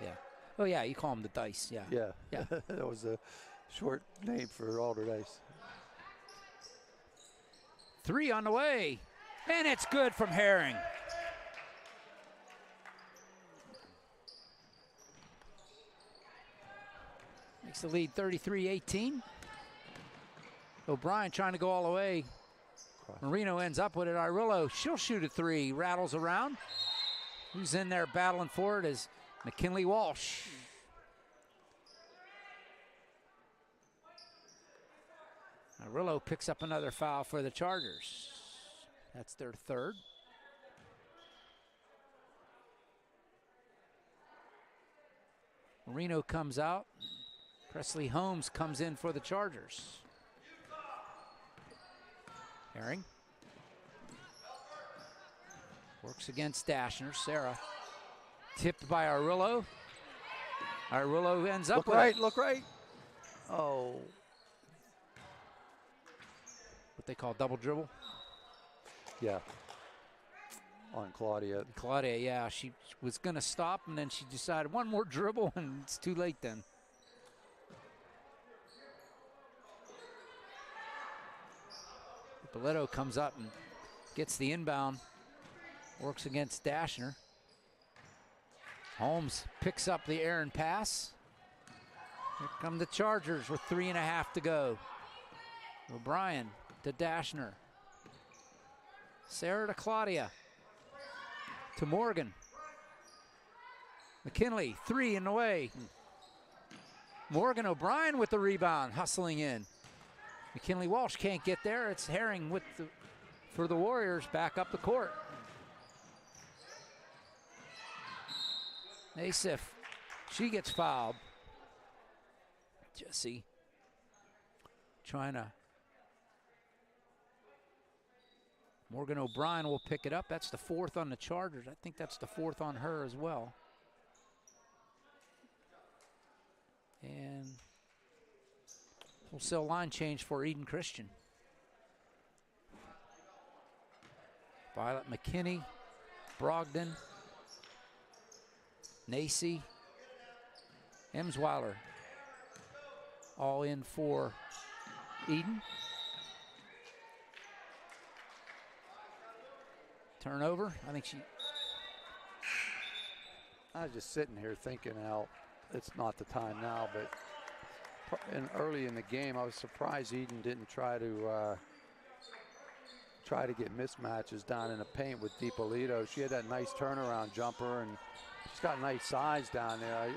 Yeah. Oh, yeah, you call them the dice, yeah. Yeah. Yeah. That was a short name for Alderdice. 3 on the way. And it's good from Herring. Makes the lead 33-18. O'Brien trying to go all the way. Marino ends up with it. Irillo, she'll shoot a 3. Rattles around. Who's in there battling for it is McKinley Walsh. Irillo picks up another foul for the Chargers. That's their 3rd. Marino comes out. Presley Holmes comes in for the Chargers. Herring. Works against Dashner. Sarah. Tipped by Irillo. Irillo ends up Look with right, it. look right. Oh. What they call double dribble. Yeah. On Claudia. Claudia, yeah, she was going to stop, and then she decided one more dribble, and it's too late then. Depoletto comes up and gets the inbound. Works against Dashner. Holmes picks up the errant pass. Here come the Chargers with 3.5 to go. O'Brien to Dashner. Sarah to Claudia. To Morgan. McKinley, 3 in the way. Morgan O'Brien with the rebound, hustling in. McKinley Walsh can't get there. It's Herring with for the Warriors back up the court. Nasif, she gets fouled. Jesse trying to. Morgan O'Brien will pick it up. That's the 4th on the Chargers. I think that's the 4th on her as well. And wholesale line change for Eden Christian. Violet McKinney, Brogdon, Nacy, Emsweiler, all in for Eden. Turnover. I think I was just sitting here thinking how it's not the time now, but early in the game, I was surprised Eden didn't try to get mismatches down in the paint with DiPolito. She had that nice turnaround jumper, and she's got nice size down there.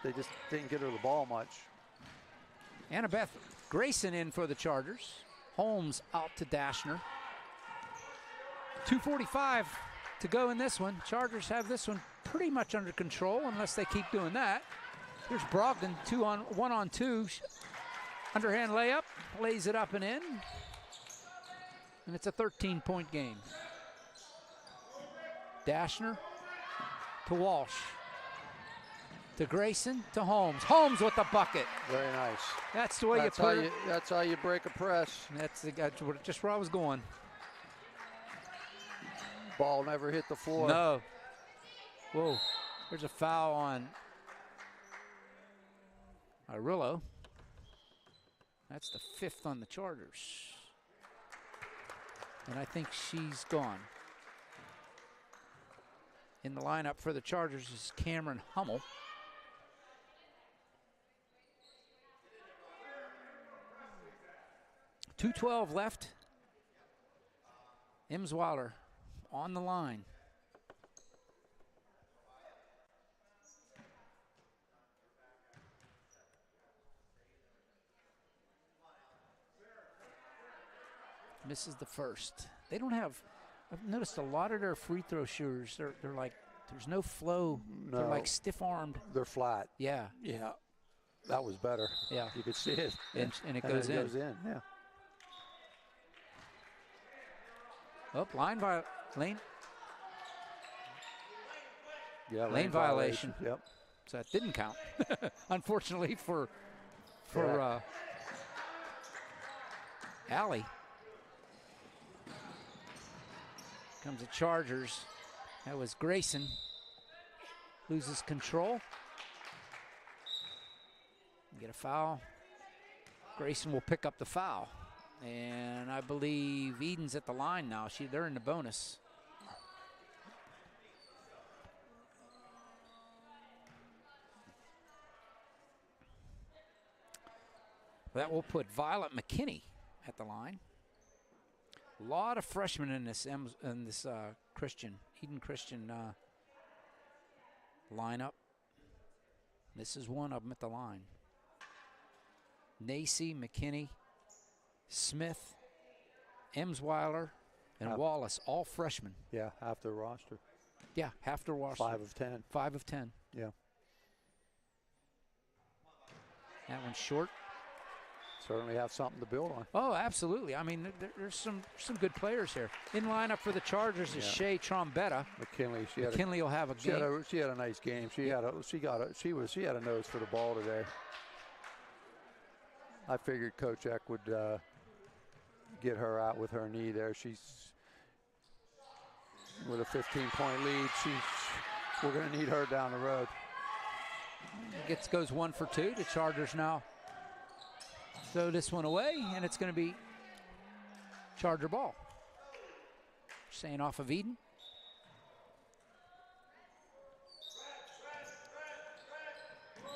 They just didn't get her the ball much. Annabeth Grayson in for the Chargers. Holmes out to Dashner. 2:45 to go in this one. Chargers have this one pretty much under control unless they keep doing that. Here's Brogdon, 1-on-2. Underhand layup, lays it up and in. And it's a 13-point game. Dashner to Walsh. To Grayson, to Holmes. Holmes with the bucket. Very nice. That's the way you put it. That's how you break a press. That's just where I was going. Ball never hit the floor. No. Whoa. There's a foul on Arillo. That's the 5th on the Chargers. And I think she's gone. In the lineup for the Chargers is Cameron Hummel. .212 left. Emsweiler on the line. Misses the first. They don't have, I've noticed a lot of their free throw shooters, they're like, there's no flow. No. They're like stiff-armed. They're flat. Yeah. Yeah. That was better. Yeah. You could see it. And it goes in. Yeah. Oh, lane. Yeah, lane violation. Yep. So that didn't count, unfortunately for Allie. Comes the Chargers. That was Grayson. Loses control. Get a foul. Grayson will pick up the foul. And I believe Eden's at the line now. They're in the bonus. That will put Violet McKinney at the line. A lot of freshmen in this Eden Christian lineup. This is one of them at the line. Nacy, McKinney, Smith, Emsweiler, and Wallace, all freshmen. Yeah, half their roster. Yeah, half their roster. 5 of 10. 5 of 10. Yeah. That one's short. Certainly have something to build on. Oh, absolutely. I mean, there's some good players here. In lineup for the Chargers is Shea Trombetta. McKinley will have a game. She had a nice game. She had a nose for the ball today. I figured Coach Eck would get her out with her knee there. She's with a 15-point lead. We're going to need her down the road. Goes 1 for 2. The Chargers now throw this one away, and it's going to be Charger ball. Staying off of Eden.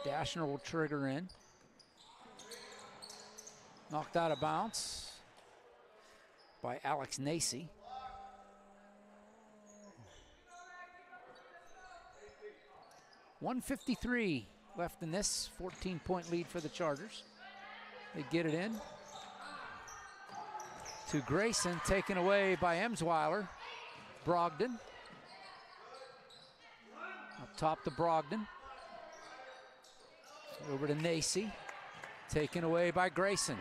Dashner will trigger in. Knocked out of bounds by Alex Nacy. .153 left in this 14-point lead for the Chargers. They get it in to Grayson, taken away by Emsweiler. Brogdon. Up top to Brogdon. Over to Nacy. Taken away by Grayson.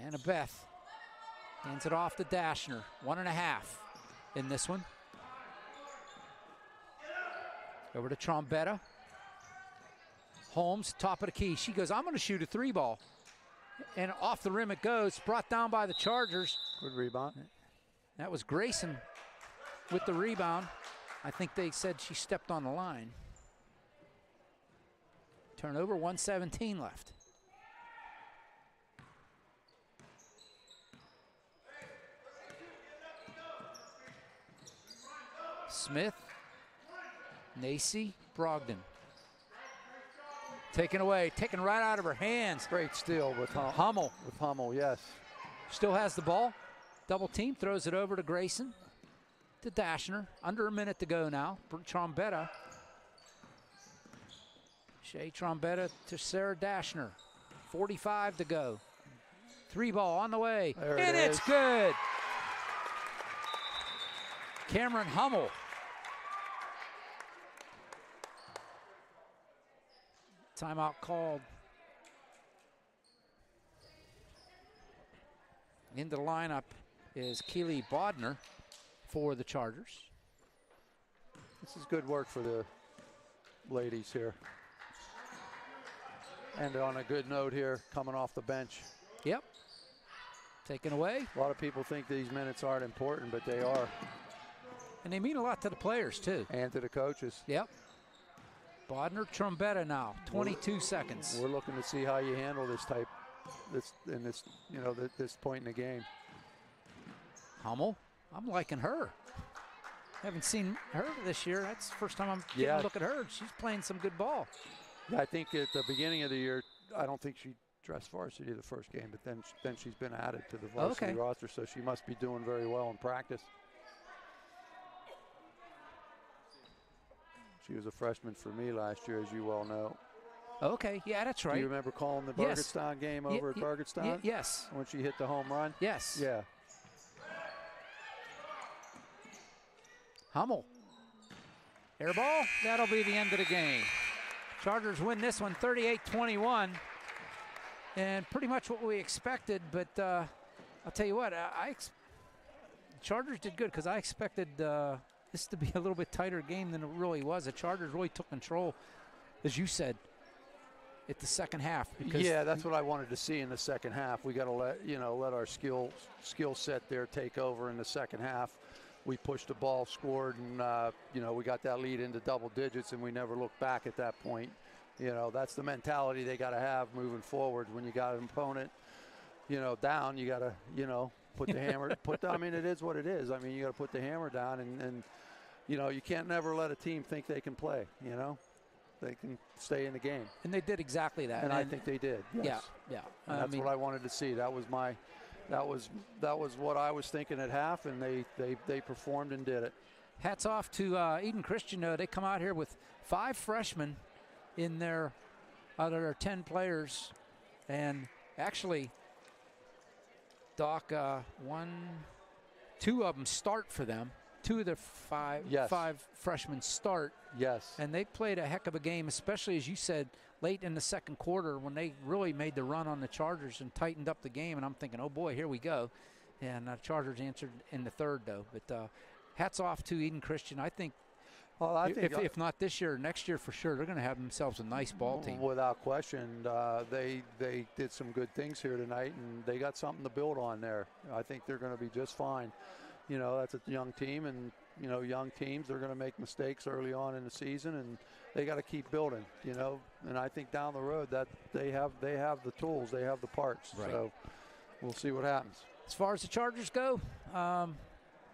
Annabeth hands it off to Dashner. 1.5 in this one. Over to Trombetta. Holmes, top of the key. She goes, I'm going to shoot a 3 ball. And off the rim it goes. Brought down by the Chargers. Good rebound. That was Grayson with the rebound. I think they said she stepped on the line. Turnover, 1:17 left. Smith, Nacy, Brogdon. Taken away, taken right out of her hands. Great steal with Hummel. With Hummel, yes. Still has the ball. Double team, throws it over to Grayson. To Dashner. Under a minute to go now. Trombetta. Shea Trombetta to Sarah Dashner. 45 to go. 3 ball on the way. And it's good. Cameron Hummel. Timeout called. Into the lineup is Keely Bodner for the Chargers. This is good work for the ladies here. And on a good note here, coming off the bench. Yep. Taken away. A lot of people think these minutes aren't important, but they are. And they mean a lot to the players, too. And to the coaches. Yep. Bodner, Trombetta now, 22 seconds. We're looking to see how you handle this this point in the game. Hummel, I'm liking her. Haven't seen her this year. That's the first time I'm getting a look at her. She's playing some good ball. Yeah, I think at the beginning of the year, I don't think she dressed varsity the first game, but then she's been added to the varsity roster, so she must be doing very well in practice. She was a freshman for me last year, as you well know. Okay, yeah, that's right. Do you remember calling the Burgettstown game over at Burgettstown? Yes. When she hit the home run? Yes. Yeah. Hummel. Air ball. That'll be the end of the game. Chargers win this one 38-21. And pretty much what we expected, but I'll tell you what, Chargers did good because I expected this to be a little bit tighter game than it really was. The Chargers really took control, as you said, at the second half. Yeah, that's what I wanted to see in the second half. We got to let our skill set there take over in the second half. We pushed the ball, scored, and we got that lead into double digits, and we never looked back at that point. That's the mentality they got to have moving forward. When you got an opponent, down, you got to, put the hammer. I mean, it is what it is. I mean, you got to put the hammer down, and you can't never let a team think they can play. They can stay in the game. And they did exactly that. And I think they did. Yes. Yeah. And that's what I wanted to see. That was what I was thinking at half, and they performed and did it. Hats off to Eden Christian. They come out here with 5 freshmen in out of their 10 players, and actually, Doc, 2 of them start for them. 2 of the 5 freshmen start. Yes. And they played a heck of a game, especially, as you said, late in the second quarter when they really made the run on the Chargers and tightened up the game. And I'm thinking, oh, boy, here we go. And Chargers answered in the third, though. But hats off to Eden Christian. I think, if not this year, next year for sure, they're going to have themselves a nice ball team. Without question. They did some good things here tonight, and they got something to build on there. I think they're going to be just fine. That's a young team, and, young teams, they're going to make mistakes early on in the season, and they got to keep building, And I think down the road that they have the tools, they have the parts. Right. So we'll see what happens. As far as the Chargers go,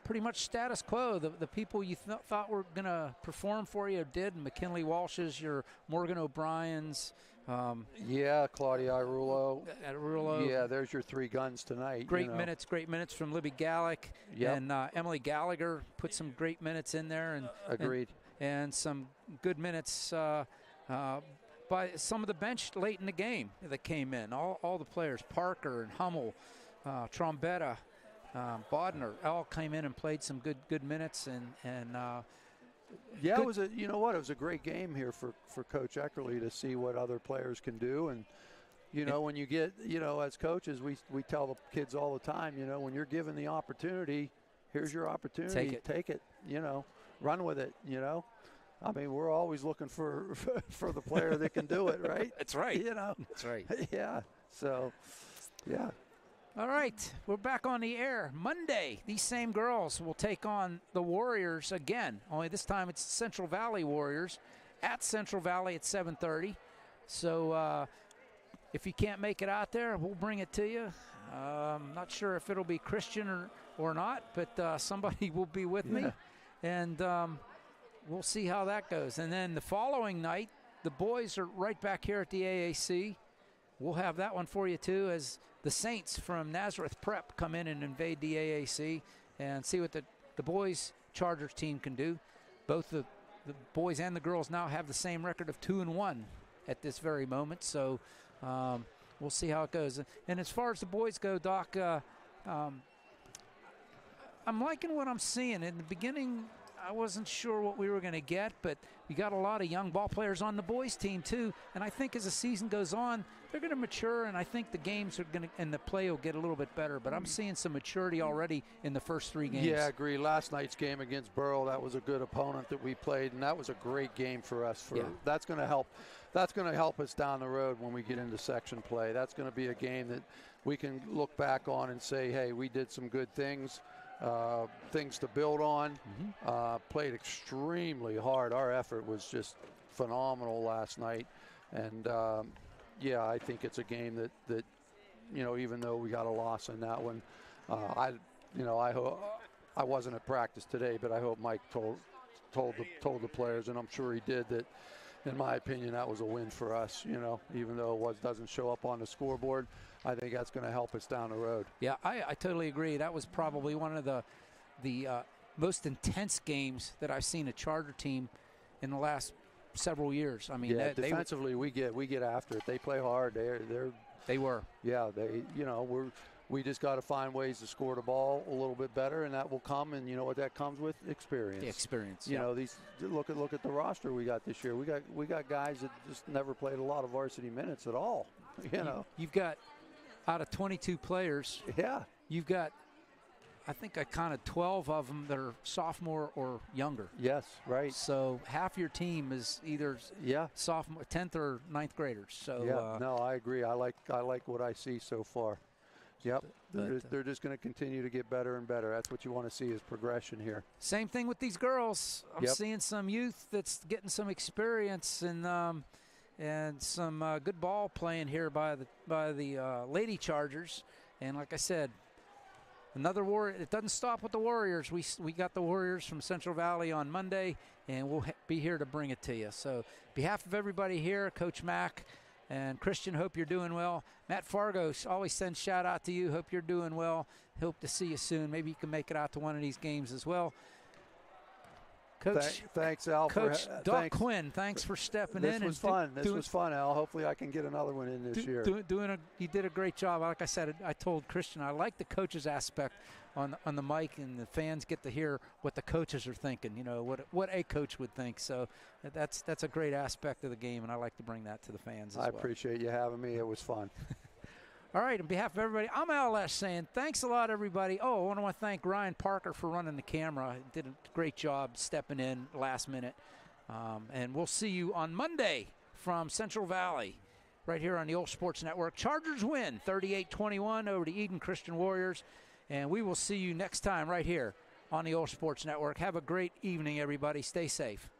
pretty much status quo. The people you thought were going to perform for you did. McKinley Walsh's, your Morgan O'Brien's. Claudia Arulo. Yeah, there's your 3 guns tonight. Great minutes from Libby Gallick. Yep. And Emily Gallagher put some great minutes in there. And agreed. And some good minutes by some of the bench late in the game that came in. All the players, Parker and Hummel, Trombetta, Bodner, all came in and played some good minutes. It was it was a great game here for Coach Eckerly to see what other players can do. And, when you get, as coaches, we tell the kids all the time, when you're given the opportunity, here's your opportunity. Take it, run with it, I mean, we're always looking for the player that can do it, right? That's right. That's right. Yeah. So, yeah. All right, we're back on the air. Monday, these same girls will take on the Warriors again. Only this time it's Central Valley Warriors at Central Valley at 7:30. So if you can't make it out there, we'll bring it to you. Not sure if it'll be Christian or not, but somebody will be with me. And we'll see how that goes. And then the following night, the boys are right back here at the AAC. We'll have that one for you, too, as the Saints from Nazareth Prep come in and invade the AAC and see what the boys' Chargers team can do. Both the boys and the girls now have the same record of 2-1 at this very moment. So we'll see how it goes. And as far as the boys go, Doc, I'm liking what I'm seeing. In the beginning, I wasn't sure what we were going to get, but we got a lot of young ball players on the boys team too. And I think as the season goes on, they're going to mature, and I think the games are going to, and the play will get a little bit better. But I'm seeing some maturity already in the first 3 games. Yeah, I agree. Last night's game against Burrow, that was a good opponent that we played, and that was a great game for us. That's going to help. That's going to help us down the road when we get into section play. That's going to be a game that we can look back on and say, hey, we did some good things. Things to build on. Played extremely hard. Our effort was just phenomenal last night, and yeah, I think it's a game that even though we got a loss in that one, I wasn't at practice today, but I hope Mike told the players, and I'm sure he did, that in my opinion that was a win for us. Even though it doesn't show up on the scoreboard, I think that's going to help us down the road. Yeah, I totally agree. That was probably one of the most intense games that I've seen a Charger team in the last several years. I mean, defensively we get after it. They play hard. They were. Yeah, we just got to find ways to score the ball a little bit better, and that will come. And you know what that comes with? Experience. The experience. Look at the roster we got this year. We got guys that just never played a lot of varsity minutes at all. You've got, out of 22 players, you've got, I think I counted 12 of them that are sophomore or younger. Yes, right. So half your team is either sophomore, 10th or 9th graders. So no, I agree. I like what I see so far. Yep, they're just going to continue to get better and better. That's what you want to see, is progression here. Same thing with these girls. I'm seeing some youth that's getting some experience and some good ball playing here by the Lady Chargers. And like I said, another Warrior. It doesn't stop with the Warriors. We got the Warriors from Central Valley on Monday, and we'll be here to bring it to you. So on behalf of everybody here, Coach Mack and Christian, hope you're doing well. Matt Fargo always sends shout out to you. Hope you're doing well. Hope to see you soon. Maybe you can make it out to one of these games as well. Coach, thanks, Al. Coach Doc Quinn, thanks for stepping in. This was fun, Al. Hopefully I can get another one in this year. You did a great job. Like I said, I told Christian, I like the coaches aspect on the mic, and the fans get to hear what the coaches are thinking, what a coach would think. So that's a great aspect of the game, and I like to bring that to the fans as well. I appreciate you having me. It was fun. All right, on behalf of everybody, I'm OLSH saying thanks a lot, everybody. Oh, I want to thank Ryan Parker for running the camera. He did a great job stepping in last minute. And we'll see you on Monday from Central Valley right here on the OLSH Sports Network. Chargers win 38-21 over the Eden Christian Warriors. And we will see you next time right here on the OLSH Sports Network. Have a great evening, everybody. Stay safe.